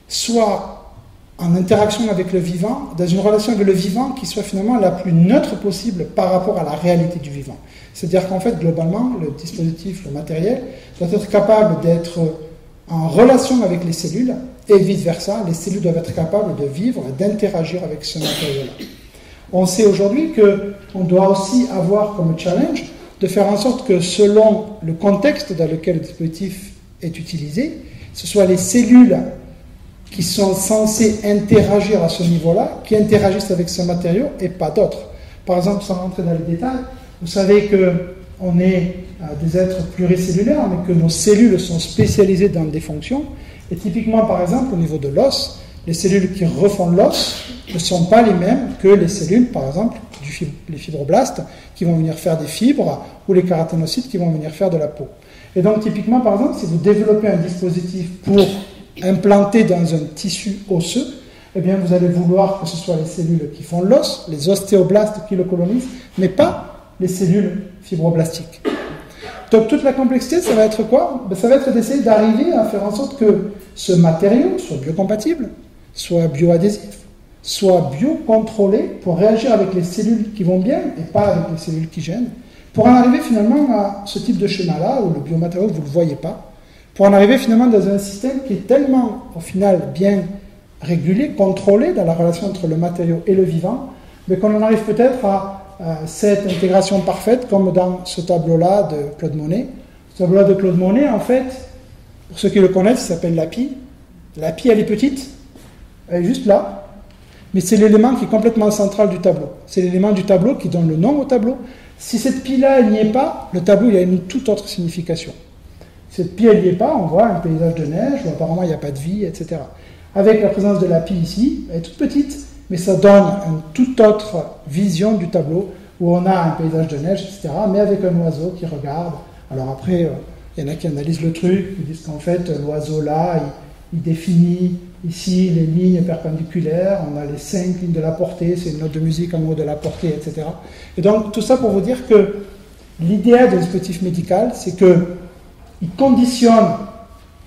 soit en interaction avec le vivant, dans une relation avec le vivant qui soit finalement la plus neutre possible par rapport à la réalité du vivant. C'est-à-dire qu'en fait, globalement, le dispositif, le matériel, doit être capable d'être en relation avec les cellules, et vice-versa, les cellules doivent être capables de vivre et d'interagir avec ce matériau-là. On sait aujourd'hui qu'on doit aussi avoir comme challenge de faire en sorte que selon le contexte dans lequel le dispositif est utilisé, ce soit les cellules qui sont censées interagir à ce niveau-là, qui interagissent avec ce matériau et pas d'autres. Par exemple, sans rentrer dans les détails, vous savez qu'on est des êtres pluricellulaires, mais que nos cellules sont spécialisées dans des fonctions. Et typiquement, par exemple, au niveau de l'os, les cellules qui refont l'os ne sont pas les mêmes que les cellules, par exemple, les fibroblastes, qui vont venir faire des fibres, ou les kératinocytes qui vont venir faire de la peau. Et donc, typiquement, par exemple, si vous développez un dispositif pour implanter dans un tissu osseux, eh bien, vous allez vouloir que ce soit les cellules qui font l'os, les ostéoblastes qui le colonisent, mais pas les cellules fibroblastiques. Donc, toute la complexité, ça va être quoi? Ça va être d'essayer d'arriver à faire en sorte que ce matériau soit biocompatible, soit bioadhésif, soit biocontrôlé pour réagir avec les cellules qui vont bien et pas avec les cellules qui gênent, pour en arriver finalement à ce type de schéma-là, où le biomatériau, vous ne le voyez pas, pour en arriver finalement dans un système qui est tellement, au final, bien régulé, contrôlé dans la relation entre le matériau et le vivant, mais qu'on en arrive peut-être à cette intégration parfaite, comme dans ce tableau-là de Claude Monet. Ce tableau-là de Claude Monet, en fait, pour ceux qui le connaissent, il s'appelle la pie. La pie, elle est petite, elle est juste là, mais c'est l'élément qui est complètement central du tableau. C'est l'élément du tableau qui donne le nom au tableau. Si cette pie-là, elle n'y est pas, le tableau, il a une toute autre signification. Si cette pie, elle n'y est pas, on voit un paysage de neige, où apparemment il n'y a pas de vie, etc. Avec la présence de la pie ici, elle est toute petite, mais ça donne une toute autre vision du tableau, où on a un paysage de neige, etc., mais avec un oiseau qui regarde. Alors après, il y en a qui analysent le truc, qui disent qu'en fait, l'oiseau là, il définit ici les lignes perpendiculaires, on a les 5 lignes de la portée, c'est une note de musique en haut de la portée, etc. Et donc, tout ça pour vous dire que l'idéal d'un dispositif médical, c'est qu'il conditionne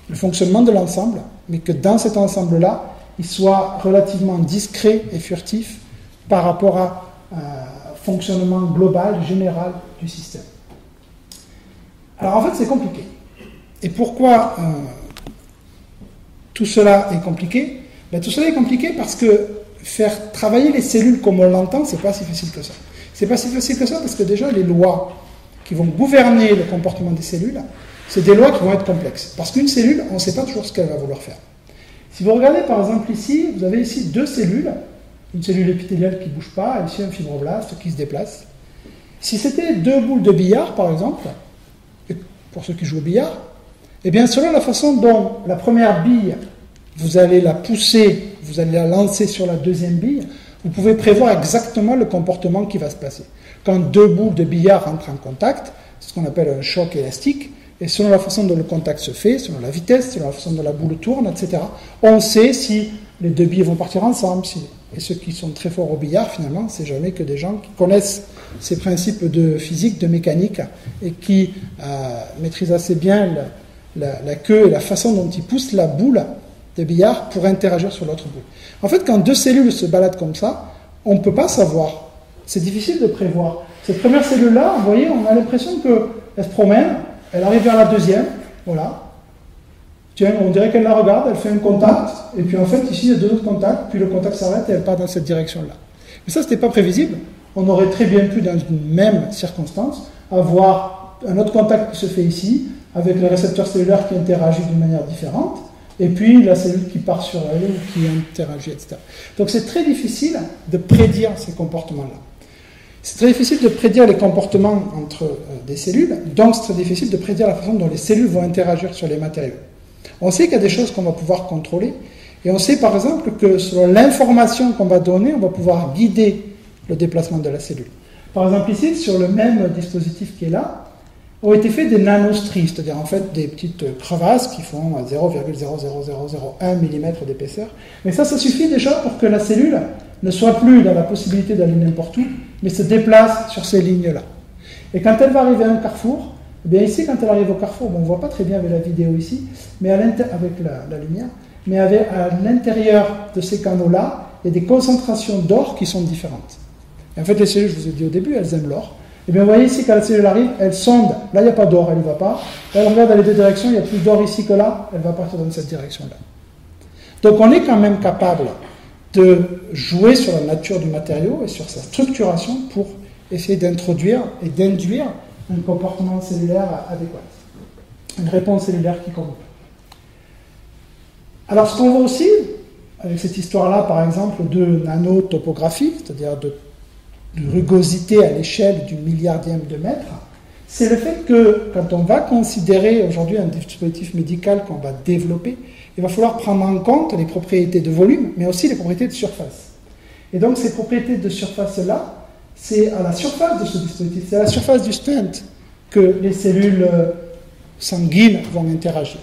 le fonctionnement de l'ensemble, mais que dans cet ensemble-là, il soit relativement discret et furtif par rapport à fonctionnement global, général du système. Alors en fait, c'est compliqué. Et pourquoi tout cela est compliqué? Tout cela est compliqué parce que faire travailler les cellules comme on l'entend, c'est pas si facile que ça. C'est pas si facile que ça parce que déjà, les lois qui vont gouverner le comportement des cellules, c'est des lois qui vont être complexes. Parce qu'une cellule, on ne sait pas toujours ce qu'elle va vouloir faire. Si vous regardez par exemple ici, vous avez ici 2 cellules, une cellule épithéliale qui ne bouge pas, et ici un fibroblaste qui se déplace. Si c'était 2 boules de billard par exemple, pour ceux qui jouent au billard, eh bien selon la façon dont la première bille, vous allez la pousser, vous allez la lancer sur la deuxième bille, vous pouvez prévoir exactement le comportement qui va se passer. Quand 2 boules de billard rentrent en contact, c'est ce qu'on appelle un choc élastique, et selon la façon dont le contact se fait, selon la vitesse, selon la façon dont la boule tourne, etc., on sait si les 2 billes vont partir ensemble. Et ceux qui sont très forts au billard, finalement, c'est jamais que des gens qui connaissent ces principes de physique, de mécanique, et qui maîtrisent assez bien la queue et la façon dont ils poussent la boule de billard pour interagir sur l'autre boule. En fait, quand 2 cellules se baladent comme ça, on ne peut pas savoir. C'est difficile de prévoir. Cette première cellule-là, vous voyez, on a l'impression qu'elle se promène, elle arrive vers la deuxième, voilà. Tiens, on dirait qu'elle la regarde, elle fait un contact, et puis en fait, ici, il y a 2 autres contacts, puis le contact s'arrête et elle part dans cette direction-là. Mais ça, ce n'était pas prévisible. On aurait très bien pu, dans une même circonstance, avoir un autre contact qui se fait ici, avec le récepteur cellulaire qui interagit d'une manière différente, et puis la cellule qui part sur elle, ou qui interagit, etc. Donc c'est très difficile de prédire ces comportements-là. C'est très difficile de prédire les comportements entre des cellules, donc c'est très difficile de prédire la façon dont les cellules vont interagir sur les matériaux. On sait qu'il y a des choses qu'on va pouvoir contrôler, et on sait par exemple que selon l'information qu'on va donner, on va pouvoir guider le déplacement de la cellule. Par exemple ici, sur le même dispositif qui est là, ont été faits des nanostries, c'est-à-dire en fait des petites crevasses qui font 0,00001 mm d'épaisseur. Mais ça suffit déjà pour que la cellule ne soit plus dans la possibilité d'aller n'importe où, mais se déplace sur ces lignes-là. Et quand elle va arriver à un carrefour, eh bien ici, quand elle arrive au carrefour, bon, on ne voit pas très bien avec la vidéo ici, mais avec la lumière, mais à l'intérieur de ces canaux-là, il y a des concentrations d'or qui sont différentes. Et en fait, les cellules, je vous ai dit au début, elles aiment l'or. Et bien vous voyez ici, quand la cellule arrive, elle sonde, là il n'y a pas d'or, elle n'y va pas. Là, elle regarde dans les 2 directions, il y a plus d'or ici que là, elle va partir dans cette direction-là. Donc on est quand même capable de jouer sur la nature du matériau et sur sa structuration pour essayer d'introduire et d'induire un comportement cellulaire adéquat, une réponse cellulaire qui convient. Alors ce qu'on voit aussi, avec cette histoire-là par exemple de nanotopographie, c'est-à-dire de rugosité à l'échelle du milliardième de mètre, c'est le fait que quand on va considérer aujourd'hui un dispositif médical qu'on va développer, il va falloir prendre en compte les propriétés de volume, mais aussi les propriétés de surface. Et donc ces propriétés de surface-là, c'est à la surface de ce dispositif, c'est à la surface du stent que les cellules sanguines vont interagir.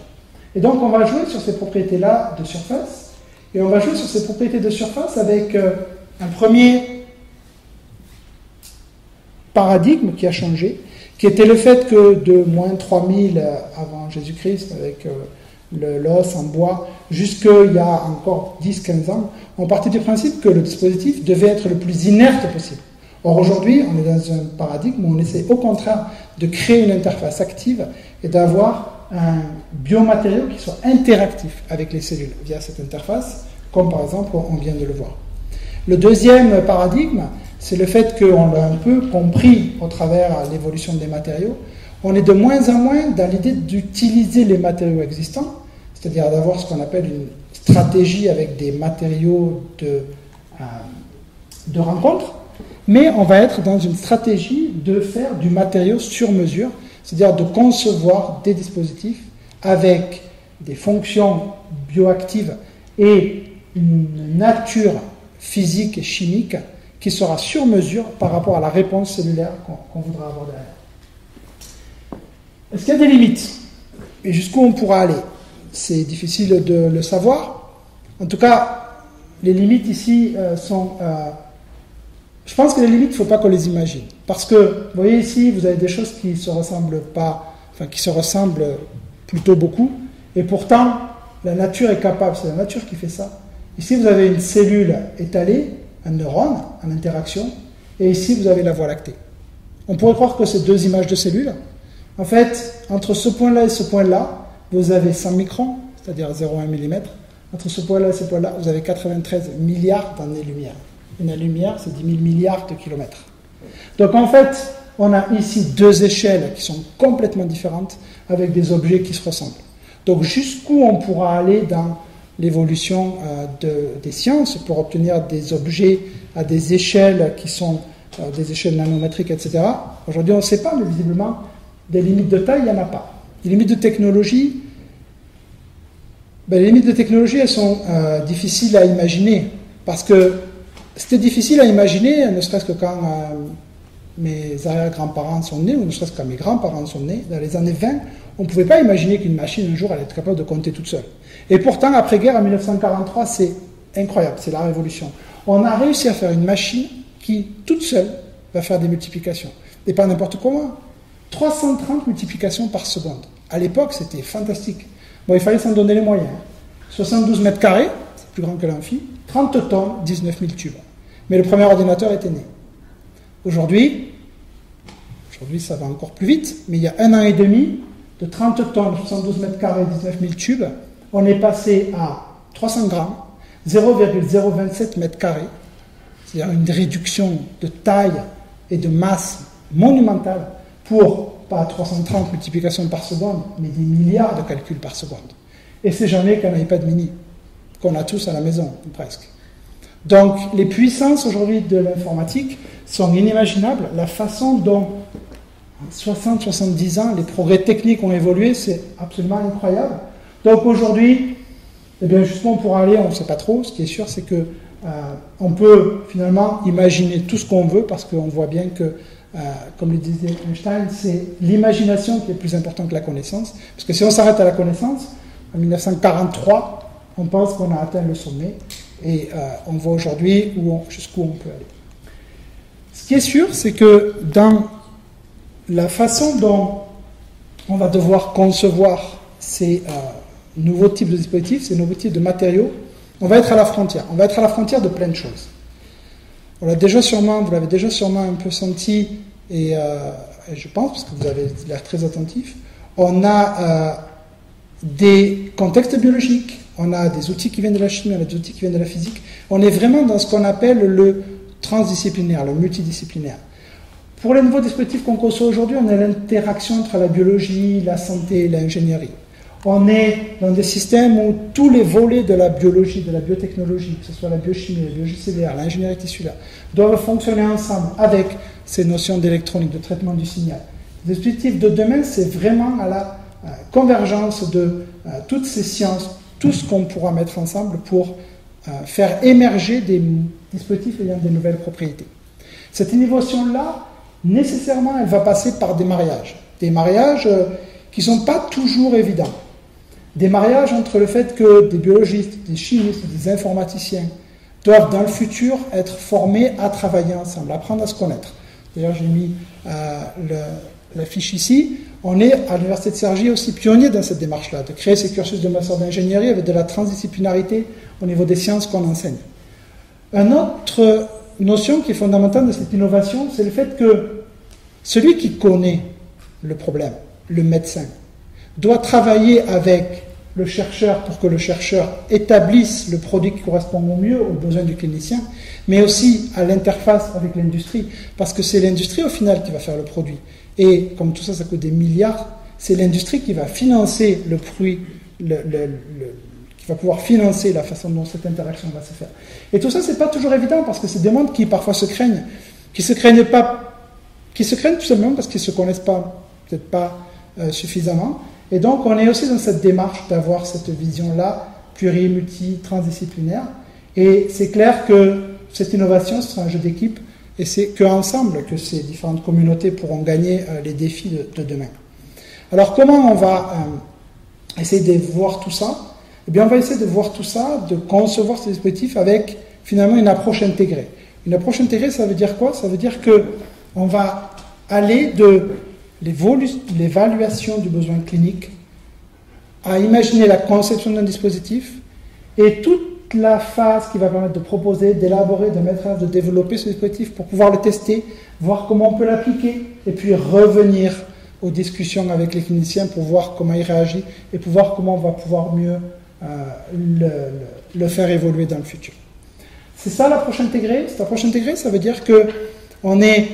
Et donc on va jouer sur ces propriétés-là de surface, et on va jouer sur ces propriétés de surface avec un premier paradigme qui a changé, qui était le fait que de moins 3000 avant Jésus-Christ, avec l'os en bois, jusqu'il y a encore 10-15 ans, on partait du principe que le dispositif devait être le plus inerte possible. Or aujourd'hui, on est dans un paradigme où on essaie au contraire de créer une interface active et d'avoir un biomatériau qui soit interactif avec les cellules via cette interface, comme par exemple on vient de le voir. Le deuxième paradigme, c'est le fait qu'on l'a un peu compris au travers l'évolution des matériaux. On est de moins en moins dans l'idée d'utiliser les matériaux existants, c'est-à-dire d'avoir ce qu'on appelle une stratégie avec des matériaux de rencontre, mais on va être dans une stratégie de faire du matériau sur mesure, c'est-à-dire de concevoir des dispositifs avec des fonctions bioactives et une nature physique et chimique qui sera sur mesure par rapport à la réponse cellulaire qu'on voudra avoir derrière. Est-ce qu'il y a des limites? Et jusqu'où on pourra aller? C'est difficile de le savoir. En tout cas, les limites ici sont... je pense que les limites, il ne faut pas qu'on les imagine. Parce que, vous voyez ici, vous avez des choses qui se ressemblent pas... Enfin, qui se ressemblent plutôt beaucoup. Et pourtant, la nature est capable, c'est la nature qui fait ça. Ici, vous avez une cellule étalée, un neurone en interaction, et ici, vous avez la Voie lactée. On pourrait croire que c'est deux images de cellules. En fait, entre ce point-là et ce point-là, vous avez 100 microns, c'est-à-dire 0,1 mm. Entre ce point-là et ce point-là, vous avez 93 milliards d'années-lumière. Une année-lumière, c'est 10 000 milliards de kilomètres. Donc en fait, on a ici deux échelles qui sont complètement différentes, avec des objets qui se ressemblent. Donc jusqu'où on pourra aller dans l'évolution des sciences pour obtenir des objets à des échelles qui sont des échelles nanométriques, etc. Aujourd'hui, on ne sait pas, mais visiblement, des limites de taille, il n'y en a pas. Les limites de technologie, les limites de technologie, elles sont difficiles à imaginer, parce que c'était difficile à imaginer, ne serait-ce que quand mes arrière-grands-parents sont nés, ou ne serait-ce que quand mes grands-parents sont nés, dans les années 20, on ne pouvait pas imaginer qu'une machine, un jour, allait être capable de compter toute seule. Et pourtant, après-guerre, en 1943, c'est incroyable, c'est la révolution. On a réussi à faire une machine qui, toute seule, va faire des multiplications. Et pas n'importe comment. 330 multiplications par seconde. À l'époque, c'était fantastique. Bon, il fallait s'en donner les moyens. 72 mètres carrés, c'est plus grand que l'amphi, 30 tonnes, 19 000 tubes. Mais le premier ordinateur était né. Aujourd'hui, ça va encore plus vite, mais il y a 1 an et demi, de 30 tonnes, 72 mètres carrés, 19 000 tubes, on est passé à 300 grammes, 0,027 mètres carrés, c'est-à-dire une réduction de taille et de masse monumentale pour, pas 330 multiplications par seconde, mais des milliards de calculs par seconde. Et c'est jamais qu'un iPad mini, qu'on a tous à la maison, presque. Donc, les puissances aujourd'hui de l'informatique sont inimaginables. La façon dont, en 60-70 ans, les progrès techniques ont évolué, c'est absolument incroyable. Donc aujourd'hui, eh bien, justement, pour aller, on ne sait pas trop. Ce qui est sûr, c'est que on peut finalement imaginer tout ce qu'on veut, parce qu'on voit bien que, comme le disait Einstein, c'est l'imagination qui est plus importante que la connaissance. Parce que si on s'arrête à la connaissance, en 1943, on pense qu'on a atteint le sommet, et on voit aujourd'hui jusqu'où on peut aller. Ce qui est sûr, c'est que dans la façon dont on va devoir concevoir ces nouveaux types de dispositifs, ces nouveaux types de matériaux, on va être à la frontière. On va être à la frontière de plein de choses. Vous l'avez déjà sûrement un peu senti, et je pense, parce que vous avez l'air très attentif, on a des contextes biologiques, on a des outils qui viennent de la chimie, on a des outils qui viennent de la physique. On est vraiment dans ce qu'on appelle le transdisciplinaire, le multidisciplinaire. Pour les nouveaux dispositifs qu'on conçoit aujourd'hui, on a l'interaction entre la biologie, la santé et l'ingénierie. On est dans des systèmes où tous les volets de la biologie, de la biotechnologie, que ce soit la biochimie, la biologie cellulaire, l'ingénierie tissulaire, doivent fonctionner ensemble avec ces notions d'électronique, de traitement du signal. Les dispositifs de demain, c'est vraiment à la convergence de toutes ces sciences, tout ce qu'on pourra mettre ensemble pour faire émerger des dispositifs ayant des nouvelles propriétés. Cette innovation-là, nécessairement, elle va passer par des mariages qui ne sont pas toujours évidents. Des mariages entre le fait que des biologistes, des chimistes, des informaticiens doivent dans le futur être formés à travailler ensemble, apprendre à se connaître. D'ailleurs, j'ai mis la fiche ici. On est à l'Université de Cergy aussi pionnier dans cette démarche-là, de créer ces cursus de master d'ingénierie avec de la transdisciplinarité au niveau des sciences qu'on enseigne. Un autre notion qui est fondamentale de cette innovation, c'est le fait que celui qui connaît le problème, le médecin, doit travailler avec le chercheur pour que le chercheur établisse le produit qui correspond au mieux aux besoins du clinicien, mais aussi à l'interface avec l'industrie, parce que c'est l'industrie au final qui va faire le produit. Et comme tout ça, ça coûte des milliards, c'est l'industrie qui va financer le produit, qui va pouvoir financer la façon dont cette interaction va se faire. Et tout ça, c'est pas toujours évident, parce que c'est des mondes qui parfois se craignent, qui se craignent tout simplement parce qu'ils se connaissent pas, peut-être pas suffisamment. Et donc, on est aussi dans cette démarche d'avoir cette vision-là, multi-transdisciplinaire. Et c'est clair que cette innovation, ce sera un jeu d'équipe, et c'est qu'ensemble que ces différentes communautés pourront gagner les défis de demain. Alors, comment on va essayer de voir tout ça? Eh bien, on va essayer de voir tout ça, de concevoir ces dispositifs avec, finalement, une approche intégrée. Une approche intégrée, ça veut dire quoi? Ça veut dire qu'on va aller de l'évaluation du besoin clinique à imaginer la conception d'un dispositif et toute la phase qui va permettre de proposer, d'élaborer, de mettre en œuvre, de développer ce dispositif pour pouvoir le tester, voir comment on peut l'appliquer et puis revenir aux discussions avec les cliniciens pour voir comment il réagit et pour voir comment on va pouvoir mieux le faire évoluer dans le futur. C'est ça l'approche intégrée. Cette approche intégrée, ça veut dire qu'on est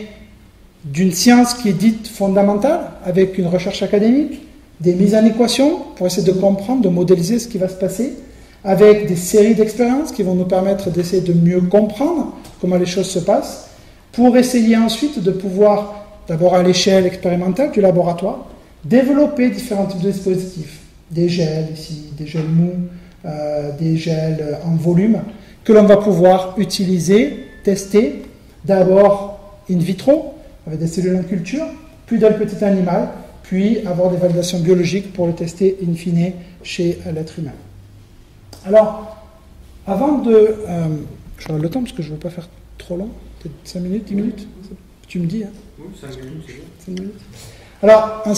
d'une science qui est dite fondamentale, avec une recherche académique, des mises en équation pour essayer de comprendre, de modéliser ce qui va se passer, avec des séries d'expériences qui vont nous permettre d'essayer de mieux comprendre comment les choses se passent, pour essayer ensuite de pouvoir, d'abord à l'échelle expérimentale du laboratoire, développer différents types de dispositifs, des gels ici, des gels mous, des gels en volume, que l'on va pouvoir utiliser, tester, d'abord in vitro, avec des cellules en culture, puis dans le petit animal, puis avoir des validations biologiques pour le tester in fine chez l'être humain. Alors, avant de... je regarde le temps parce que je ne veux pas faire trop long, peut-être 5 minutes, 10 minutes, tu me dis, hein? Oui, 5 minutes, c'est bon. 5 minutes. Alors, en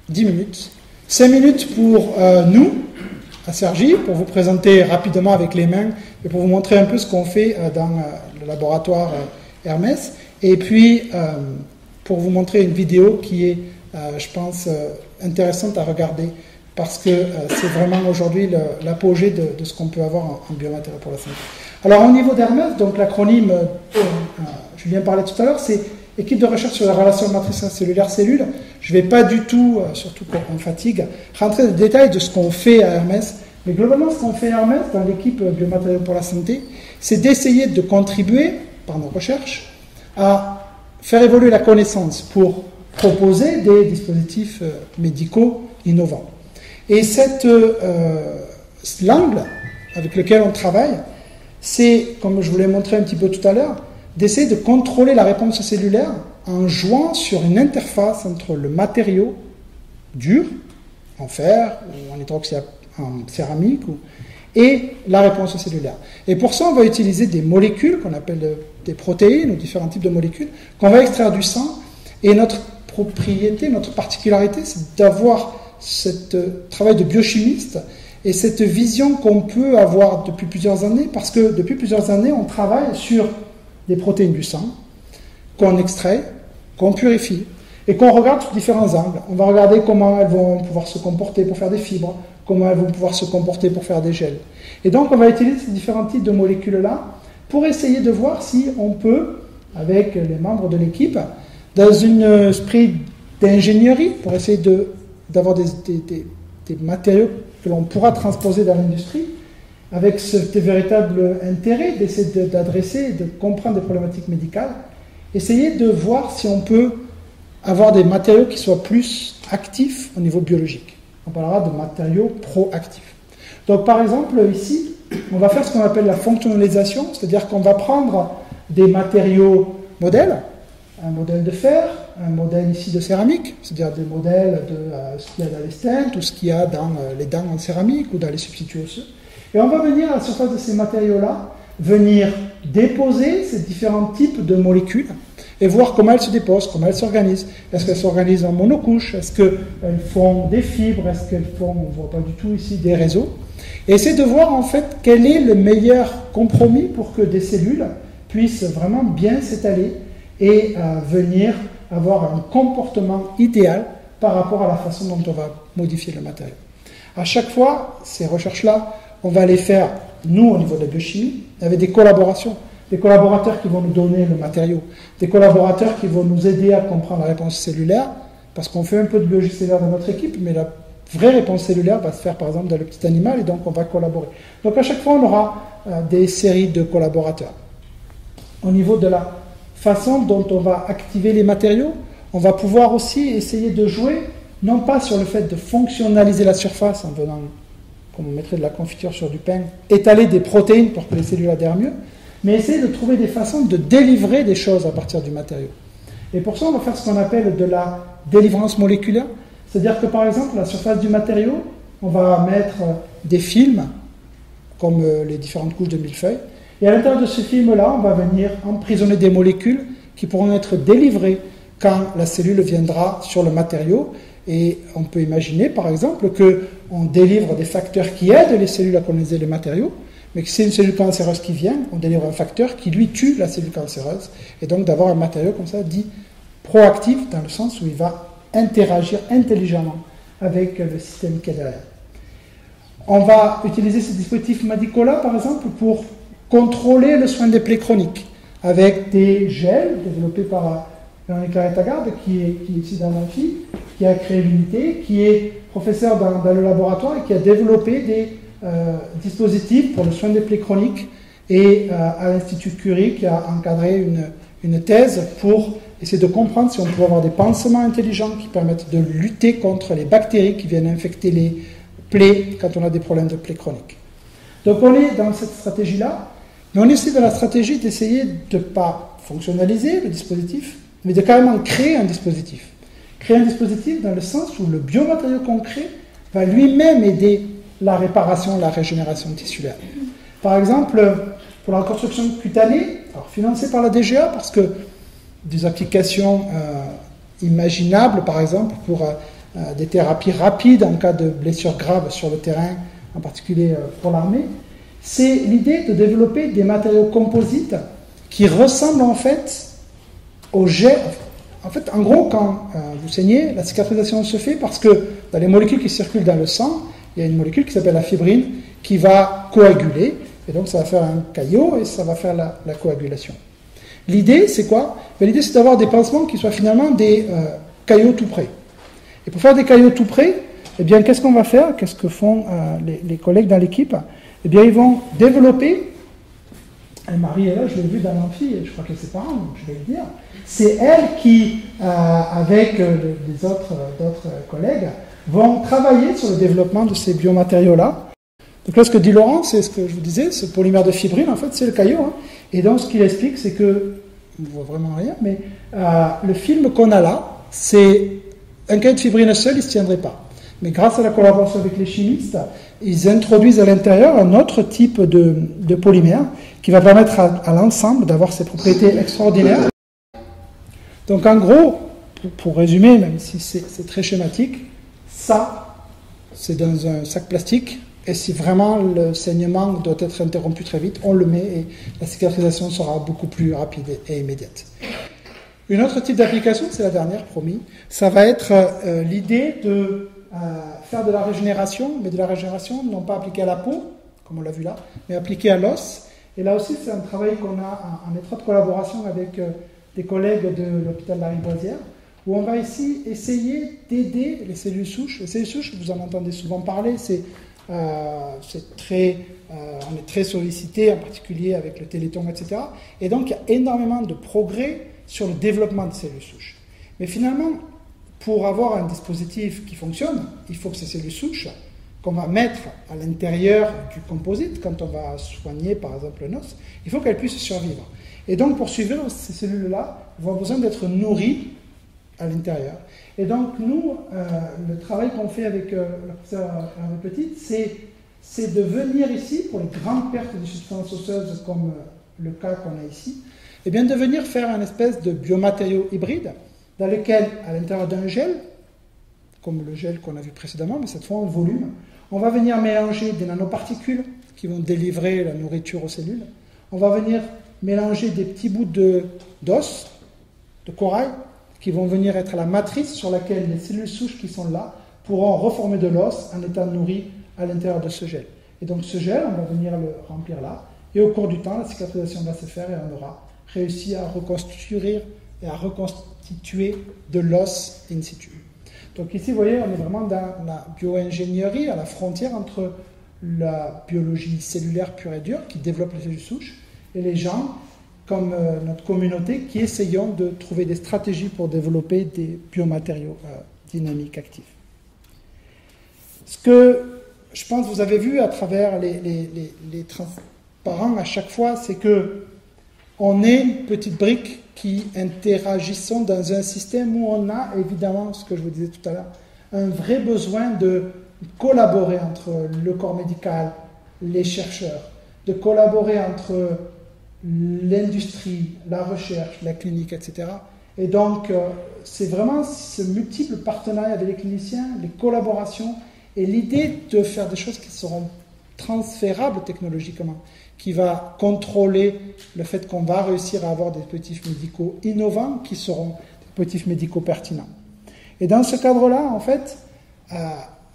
10 minutes, 5 minutes pour nous, à Cergy, pour vous présenter rapidement avec les mains et pour vous montrer un peu ce qu'on fait dans le laboratoire Hermès. Et puis, pour vous montrer une vidéo qui est, je pense, intéressante à regarder, parce que c'est vraiment aujourd'hui l'apogée de ce qu'on peut avoir en biomatériaux pour la santé. Alors, au niveau d'Hermès, donc l'acronyme, Julien parlait tout à l'heure, c'est équipe de recherche sur la relation matrice cellulaire-cellule. Je ne vais pas du tout, surtout quand on fatigue, rentrer dans le détail de ce qu'on fait à Hermès, mais globalement, ce qu'on fait à Hermès, dans l'équipe biomatériaux pour la santé, c'est d'essayer de contribuer, par nos recherches, à faire évoluer la connaissance pour proposer des dispositifs médicaux innovants. Et l'angle avec lequel on travaille, c'est, comme je vous l'ai montré un petit peu tout à l'heure, d'essayer de contrôler la réponse cellulaire en jouant sur une interface entre le matériau dur, en fer, ou en hydroxyde, en céramique, et la réponse cellulaire. Et pour ça, on va utiliser des molécules qu'on appelle des protéines, ou différents types de molécules, qu'on va extraire du sang. Et notre propriété, notre particularité, c'est d'avoir ce travail de biochimiste et cette vision qu'on peut avoir depuis plusieurs années, parce que depuis plusieurs années, on travaille sur des protéines du sang qu'on extrait, qu'on purifie, et qu'on regarde sous différents angles. On va regarder comment elles vont pouvoir se comporter pour faire des fibres, comment elles vont pouvoir se comporter pour faire des gels. Et donc, on va utiliser ces différents types de molécules-là pour essayer de voir si on peut, avec les membres de l'équipe, dans un esprit d'ingénierie, pour essayer d'avoir des matériaux que l'on pourra transposer dans l'industrie, avec ce véritable intérêt d'essayer d'adresser, de comprendre des problématiques médicales, essayer de voir si on peut avoir des matériaux qui soient plus actifs au niveau biologique. On parlera de matériaux proactifs. Donc par exemple, ici, on va faire ce qu'on appelle la fonctionnalisation, c'est-à-dire qu'on va prendre des matériaux modèles, un modèle de fer, un modèle ici de céramique, c'est-à-dire des modèles de ce qu'il y a dans les stents, tout ce qu'il y a dans les dents en céramique ou dans les substituts osseux. Et on va venir à la surface de ces matériaux-là, venir déposer ces différents types de molécules et voir comment elles se déposent, comment elles s'organisent. Est-ce qu'elles s'organisent en monocouche? Est-ce qu'elles font des fibres? Est-ce qu'elles font, on ne voit pas du tout ici, des réseaux? Et essayer de voir en fait quel est le meilleur compromis pour que des cellules puisse vraiment bien s'étaler et venir avoir un comportement idéal par rapport à la façon dont on va modifier le matériau. À chaque fois, ces recherches-là, on va les faire, nous, au niveau de la biochimie, avec des collaborations. Des collaborateurs qui vont nous donner le matériau, des collaborateurs qui vont nous aider à comprendre la réponse cellulaire, parce qu'on fait un peu de biologie cellulaire dans notre équipe, mais la vraie réponse cellulaire va se faire par exemple dans le petit animal, et donc on va collaborer. Donc à chaque fois, on aura des séries de collaborateurs. Au niveau de la façon dont on va activer les matériaux, on va pouvoir aussi essayer de jouer, non pas sur le fait de fonctionnaliser la surface en venant, comme on mettrait de la confiture sur du pain, étaler des protéines pour que les cellules adhèrent mieux, mais essayer de trouver des façons de délivrer des choses à partir du matériau. Et pour ça, on va faire ce qu'on appelle de la délivrance moléculaire, c'est-à-dire que par exemple, la surface du matériau, on va mettre des films, comme les différentes couches de millefeuille, et à l'intérieur de ce film-là, on va venir emprisonner des molécules qui pourront être délivrées quand la cellule viendra sur le matériau. Et on peut imaginer, par exemple, qu'on délivre des facteurs qui aident les cellules à coloniser les matériaux, mais que si c'est une cellule cancéreuse qui vient, on délivre un facteur qui, lui, tue la cellule cancéreuse, et donc d'avoir un matériau comme ça dit proactif, dans le sens où il va interagir intelligemment avec le système qui est derrière. On va utiliser ce dispositif Medicola, par exemple, pour contrôler le soin des plaies chroniques, avec des gels développés par Véronique Larrey-Tagarde, qui est ici dans l'amphi, qui a créé l'unité, qui est professeur dans le laboratoire et qui a développé des dispositifs pour le soin des plaies chroniques, et à l'Institut Curie qui a encadré une thèse pour essayer de comprendre si on peut avoir des pansements intelligents qui permettent de lutter contre les bactéries qui viennent infecter les plaies quand on a des problèmes de plaies chroniques. Donc on est dans cette stratégie-là, mais on est aussi dans la stratégie d'essayer de ne pas fonctionnaliser le dispositif, mais de carrément créer un dispositif. Créer un dispositif dans le sens où le biomatériau qu'on crée va lui-même aider la réparation, la régénération tissulaire. Par exemple, pour la reconstruction cutanée, alors financée par la DGA, parce que des applications imaginables, par exemple, pour des thérapies rapides en cas de blessures graves sur le terrain, en particulier pour l'armée, c'est l'idée de développer des matériaux composites qui ressemblent en fait au jet. En fait, en gros, quand vous saignez, la cicatrisation se fait parce que dans les molécules qui circulent dans le sang, il y a une molécule qui s'appelle la fibrine qui va coaguler, et donc ça va faire un caillot et ça va faire la coagulation. L'idée, c'est quoi? L'idée, c'est d'avoir des pansements qui soient finalement des caillots tout près. Et pour faire des caillots tout près, eh bien, qu'est-ce qu'on va faire? Qu'est-ce que font les collègues dans l'équipe? Eh bien, ils vont développer, et Marie est là, je l'ai vue dans l'amphi, et je crois qu'elle est ses parents, donc je vais le dire, c'est elle qui, avec les d'autres collègues, vont travailler sur le développement de ces biomatériaux-là. Donc là, ce que dit Laurent, c'est ce que je vous disais, ce polymère de fibrine, en fait, c'est le caillot. Hein. Et donc, ce qu'il explique, c'est que, on ne voit vraiment rien, mais le film qu'on a là, c'est un caillot de fibrine seul, il ne se tiendrait pas. Mais grâce à la collaboration avec les chimistes, ils introduisent à l'intérieur un autre type de polymère qui va permettre à l'ensemble d'avoir ces propriétés extraordinaires. Donc en gros, pour résumer, même si c'est très schématique, ça, c'est dans un sac plastique, et si vraiment le saignement doit être interrompu très vite, on le met et la cicatrisation sera beaucoup plus rapide et immédiate. Une autre type d'application, c'est la dernière, promis, ça va être l'idée de faire de la régénération, mais de la régénération non pas appliquée à la peau, comme on l'a vu là, mais appliquée à l'os. Et là aussi, c'est un travail qu'on a en étroite collaboration avec des collègues de l'hôpital Lariboisière, où on va ici essayer d'aider les cellules souches. Les cellules souches, vous en entendez souvent parler, on est très sollicité, en particulier avec le Téléthon, etc. Et donc, il y a énormément de progrès sur le développement de cellules souches. Mais finalement, pour avoir un dispositif qui fonctionne, il faut que ces cellules souches, qu'on va mettre à l'intérieur du composite, quand on va soigner par exemple un os, il faut qu'elles puissent survivre. Et donc pour survivre, ces cellules-là vont besoin d'être nourries à l'intérieur. Et donc nous, le travail qu'on fait avec la professeure Hervé Petite, c'est de venir ici, pour les grandes pertes de substances osseuses comme le cas qu'on a ici, et bien de venir faire une espèce de biomatériau hybride dans lequel, à l'intérieur d'un gel, comme le gel qu'on a vu précédemment, mais cette fois en volume, on va venir mélanger des nanoparticules qui vont délivrer la nourriture aux cellules. On va venir mélanger des petits bouts d'os, de corail, qui vont venir être la matrice sur laquelle les cellules souches qui sont là pourront reformer de l'os en étant nourries à l'intérieur de ce gel. Et donc ce gel, on va venir le remplir là, et au cours du temps, la cicatrisation va se faire et on aura réussi à reconstruire et à reconstituer de l'os in situ. Donc ici, vous voyez, on est vraiment dans la bioingénierie, à la frontière entre la biologie cellulaire pure et dure, qui développe les cellules souches, et les gens, comme notre communauté, qui essayons de trouver des stratégies pour développer des biomatériaux dynamiques actifs. Ce que je pense que vous avez vu à travers les transparents à chaque fois, c'est que on est une petite brique qui interagissons dans un système où on a évidemment, ce que je vous disais tout à l'heure, un vrai besoin de collaborer entre le corps médical, les chercheurs, de collaborer entre l'industrie, la recherche, la clinique, etc. Et donc, c'est vraiment ce multiple partenariat avec les cliniciens, les collaborations, et l'idée de faire des choses qui seront transférables technologiquement, qui va contrôler le fait qu'on va réussir à avoir des dispositifs médicaux innovants qui seront des dispositifs médicaux pertinents. Et dans ce cadre-là, en fait,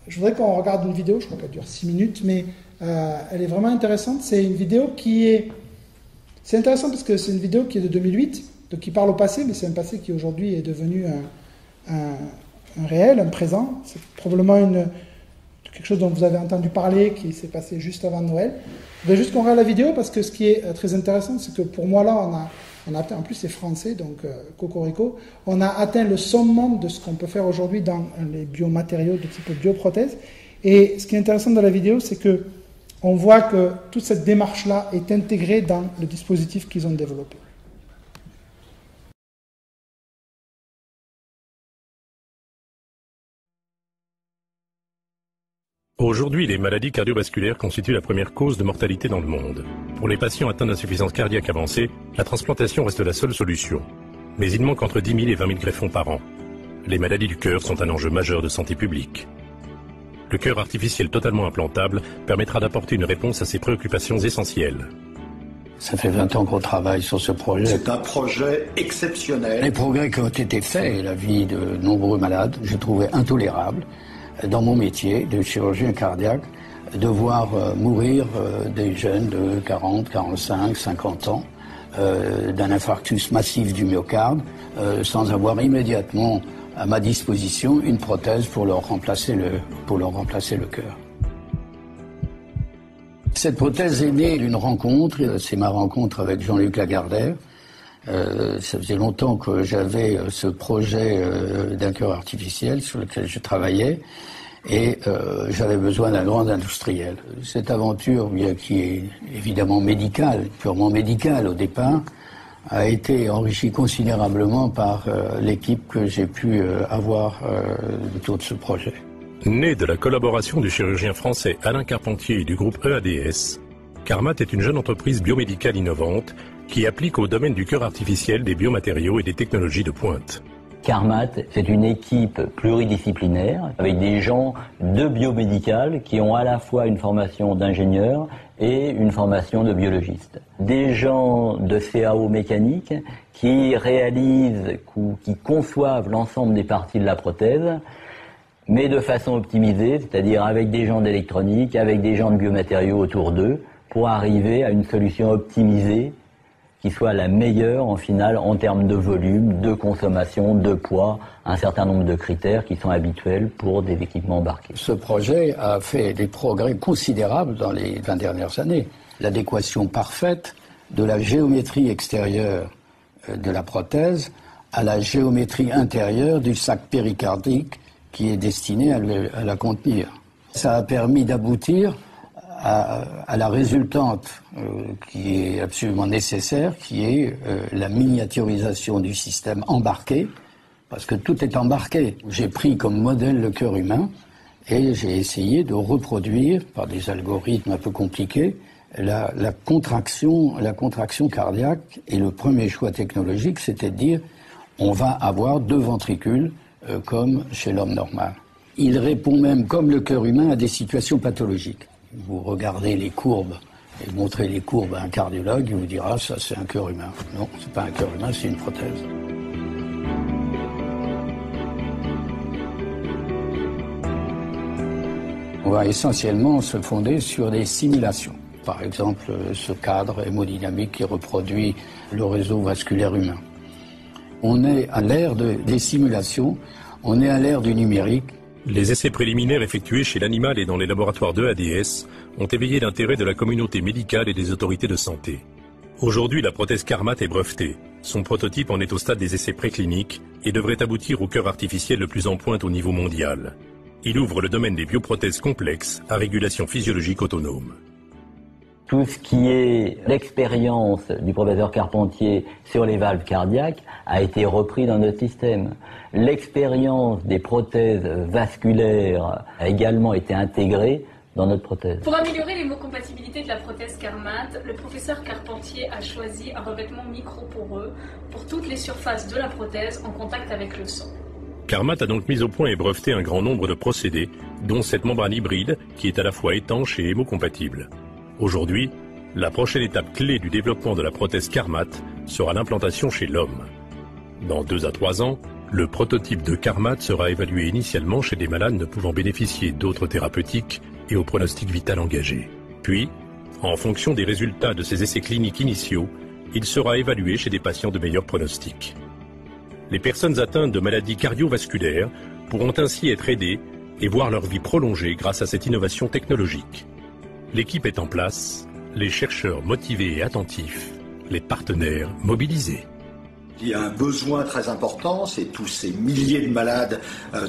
je voudrais qu'on regarde une vidéo, je crois qu'elle dure 6 minutes, mais elle est vraiment intéressante. C'est une vidéo qui est... C'est intéressant parce que c'est une vidéo qui est de 2008, donc qui parle au passé, mais c'est un passé qui aujourd'hui est devenu un réel, un présent. C'est probablement quelque chose dont vous avez entendu parler, qui s'est passé juste avant Noël. Je voudrais juste qu'on regarde la vidéo parce que ce qui est très intéressant, c'est que pour moi là, on a atteint, en plus c'est français, donc cocorico, on a atteint le summum de ce qu'on peut faire aujourd'hui dans les biomatériaux de type bioprothèse. Et ce qui est intéressant dans la vidéo, c'est que on voit que toute cette démarche-là est intégrée dans le dispositif qu'ils ont développé. Aujourd'hui, les maladies cardiovasculaires constituent la première cause de mortalité dans le monde. Pour les patients atteints d'insuffisance cardiaque avancée, la transplantation reste la seule solution. Mais il manque entre 10 000 et 20 000 greffons par an. Les maladies du cœur sont un enjeu majeur de santé publique. Le cœur artificiel totalement implantable permettra d'apporter une réponse à ces préoccupations essentielles. Ça fait 20 ans qu'on travaille sur ce projet. C'est un projet exceptionnel. Les progrès qui ont été faits et la vie de nombreux malades, je trouvais intolérable dans mon métier de chirurgien cardiaque de voir mourir des jeunes de 40, 45, 50 ans d'un infarctus massif du myocarde sans avoir immédiatement à ma disposition une prothèse pour leur remplacer le cœur. Cette prothèse est née d'une rencontre, c'est ma rencontre avec Jean-Luc Lagardère. Ça faisait longtemps que j'avais ce projet d'un cœur artificiel sur lequel je travaillais et j'avais besoin d'un grand industriel. Cette aventure, bien qui est évidemment médicale, purement médicale au départ, a été enrichie considérablement par l'équipe que j'ai pu avoir autour de ce projet. Né de la collaboration du chirurgien français Alain Carpentier et du groupe EADS, Carmat est une jeune entreprise biomédicale innovante qui applique au domaine du cœur artificiel des biomatériaux et des technologies de pointe. Carmat, c'est une équipe pluridisciplinaire avec des gens de biomédical qui ont à la fois une formation d'ingénieur et une formation de biologiste. Des gens de CAO mécanique qui réalisent, qui conçoivent l'ensemble des parties de la prothèse, mais de façon optimisée, c'est-à-dire avec des gens d'électronique, avec des gens de biomatériaux autour d'eux, pour arriver à une solution optimisée qui soit la meilleure en finale en termes de volume, de consommation, de poids, un certain nombre de critères qui sont habituels pour des équipements embarqués. Ce projet a fait des progrès considérables dans les 20 dernières années. L'adéquation parfaite de la géométrie extérieure de la prothèse à la géométrie intérieure du sac péricardique qui est destiné à la contenir. Ça a permis d'aboutir à la résultante qui est absolument nécessaire, qui est la miniaturisation du système embarqué, parce que tout est embarqué. J'ai pris comme modèle le cœur humain et j'ai essayé de reproduire, par des algorithmes un peu compliqués, la contraction cardiaque. Et le premier choix technologique, c'était de dire on va avoir 2 ventricules comme chez l'homme normal. Il répond même, comme le cœur humain, à des situations pathologiques. Vous regardez les courbes et montrer les courbes à un cardiologue, il vous dira ça c'est un cœur humain. Non, c'est pas un cœur humain, c'est une prothèse. On va essentiellement se fonder sur des simulations. Par exemple, ce cadre hémodynamique qui reproduit le réseau vasculaire humain. On est à l'ère des simulations, on est à l'ère du numérique. Les essais préliminaires effectués chez l'animal et dans les laboratoires de ADS ont éveillé l'intérêt de la communauté médicale et des autorités de santé. Aujourd'hui, la prothèse Carmat est brevetée. Son prototype en est au stade des essais précliniques et devrait aboutir au cœur artificiel le plus en pointe au niveau mondial. Il ouvre le domaine des bioprothèses complexes à régulation physiologique autonome. Tout ce qui est l'expérience du professeur Carpentier sur les valves cardiaques a été repris dans notre système. L'expérience des prothèses vasculaires a également été intégrée dans notre prothèse. Pour améliorer l'hémocompatibilité de la prothèse Carmat, le professeur Carpentier a choisi un revêtement microporeux pour toutes les surfaces de la prothèse en contact avec le sang. Carmat a donc mis au point et breveté un grand nombre de procédés, dont cette membrane hybride qui est à la fois étanche et hémocompatible. Aujourd'hui, la prochaine étape clé du développement de la prothèse Carmat sera l'implantation chez l'homme. Dans 2 à 3 ans, le prototype de Carmat sera évalué initialement chez des malades ne pouvant bénéficier d'autres thérapeutiques et au pronostic vital engagé. Puis, en fonction des résultats de ces essais cliniques initiaux, il sera évalué chez des patients de meilleur pronostic. Les personnes atteintes de maladies cardiovasculaires pourront ainsi être aidées et voir leur vie prolongée grâce à cette innovation technologique. L'équipe est en place, les chercheurs motivés et attentifs, les partenaires mobilisés. Il y a un besoin très important, c'est tous ces milliers de malades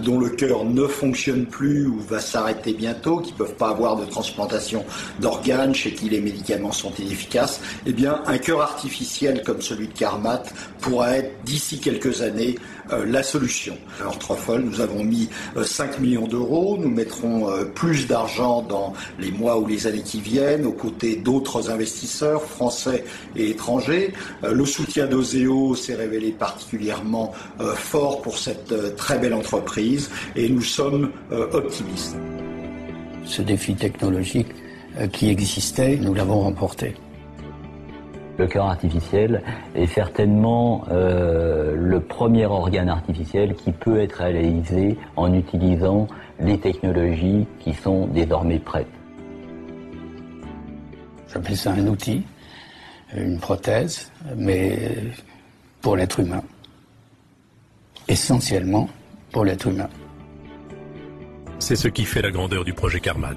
dont le cœur ne fonctionne plus ou va s'arrêter bientôt, qui ne peuvent pas avoir de transplantation d'organes, chez qui les médicaments sont inefficaces. Eh bien, un cœur artificiel comme celui de Carmat pourra être, d'ici quelques années, la solution. Alors, Truffle, nous avons mis 5 millions d'euros, nous mettrons plus d'argent dans les mois ou les années qui viennent, aux côtés d'autres investisseurs, français et étrangers. Le soutien d'Oseo s'est révélé particulièrement fort pour cette très belle entreprise et nous sommes optimistes. Ce défi technologique qui existait, nous l'avons remporté. Le cœur artificiel est certainement le premier organe artificiel qui peut être réalisé en utilisant les technologies qui sont désormais prêtes. J'appelle ça un outil, une prothèse, mais pour l'être humain. Essentiellement pour l'être humain. C'est ce qui fait la grandeur du projet Carmat.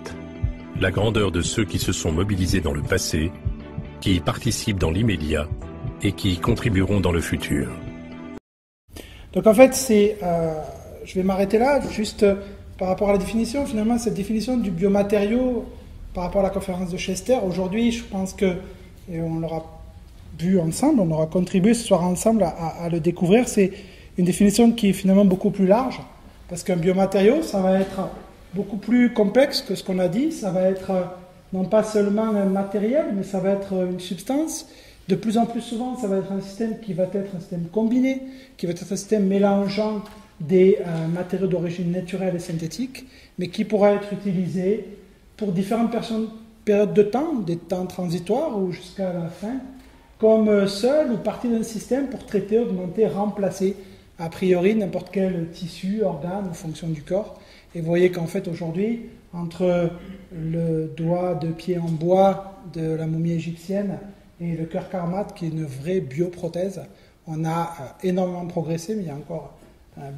La grandeur de ceux qui se sont mobilisés dans le passé, qui y participent dans l'immédiat et qui y contribueront dans le futur. Donc en fait, je vais m'arrêter là, juste par rapport à la définition. Finalement, cette définition du biomatériau par rapport à la conférence de Chester, aujourd'hui, je pense que, et on l'aura vu ensemble, on aura contribué ce soir ensemble à le découvrir, c'est une définition qui est finalement beaucoup plus large, parce qu'un biomatériau, ça va être beaucoup plus complexe que ce qu'on a dit, ça va être non pas seulement un matériel, mais ça va être une substance. De plus en plus souvent, ça va être un système qui va être un système combiné, qui va être un système mélangeant des matériaux d'origine naturelle et synthétique, mais qui pourra être utilisé pour différentes périodes de temps, des temps transitoires ou jusqu'à la fin, comme seul ou partie d'un système pour traiter, augmenter, remplacer a priori n'importe quel tissu, organe ou fonction du corps. Et vous voyez qu'en fait aujourd'hui, entre le doigt de pied en bois de la momie égyptienne et le cœur Carmat, qui est une vraie bioprothèse, on a énormément progressé, mais il y a encore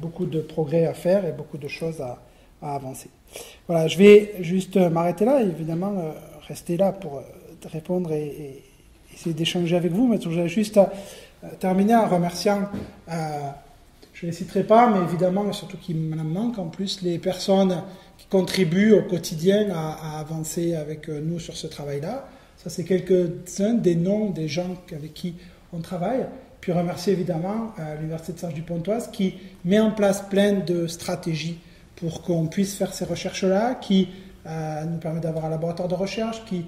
beaucoup de progrès à faire et beaucoup de choses à avancer. Voilà, je vais juste m'arrêter là, et évidemment rester là pour répondre et essayer d'échanger avec vous, mais je vais juste terminer en remerciant, je ne les citerai pas, mais évidemment, surtout qu'il me manque en plus, les personnes qui contribuent au quotidien à avancer avec nous sur ce travail-là. Ça, c'est quelques-uns des noms des gens avec qui on travaille. Puis remercier évidemment l'Université de Serge-du-Pontoise qui met en place plein de stratégies pour qu'on puisse faire ces recherches-là, qui nous permet d'avoir un laboratoire de recherche, qui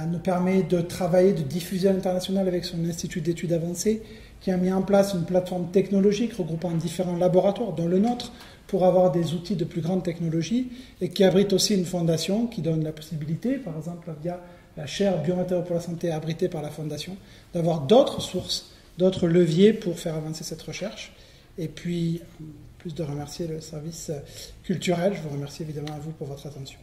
nous permet de travailler, de diffuser à l'international avec son institut d'études avancées, qui a mis en place une plateforme technologique regroupant différents laboratoires, dont le nôtre, pour avoir des outils de plus grande technologie, et qui abrite aussi une fondation qui donne la possibilité, par exemple via la chaire biomatériaux pour la santé abritée par la Fondation, d'avoir d'autres sources, d'autres leviers pour faire avancer cette recherche. Et puis, en plus de remercier le service culturel, je vous remercie évidemment à vous pour votre attention.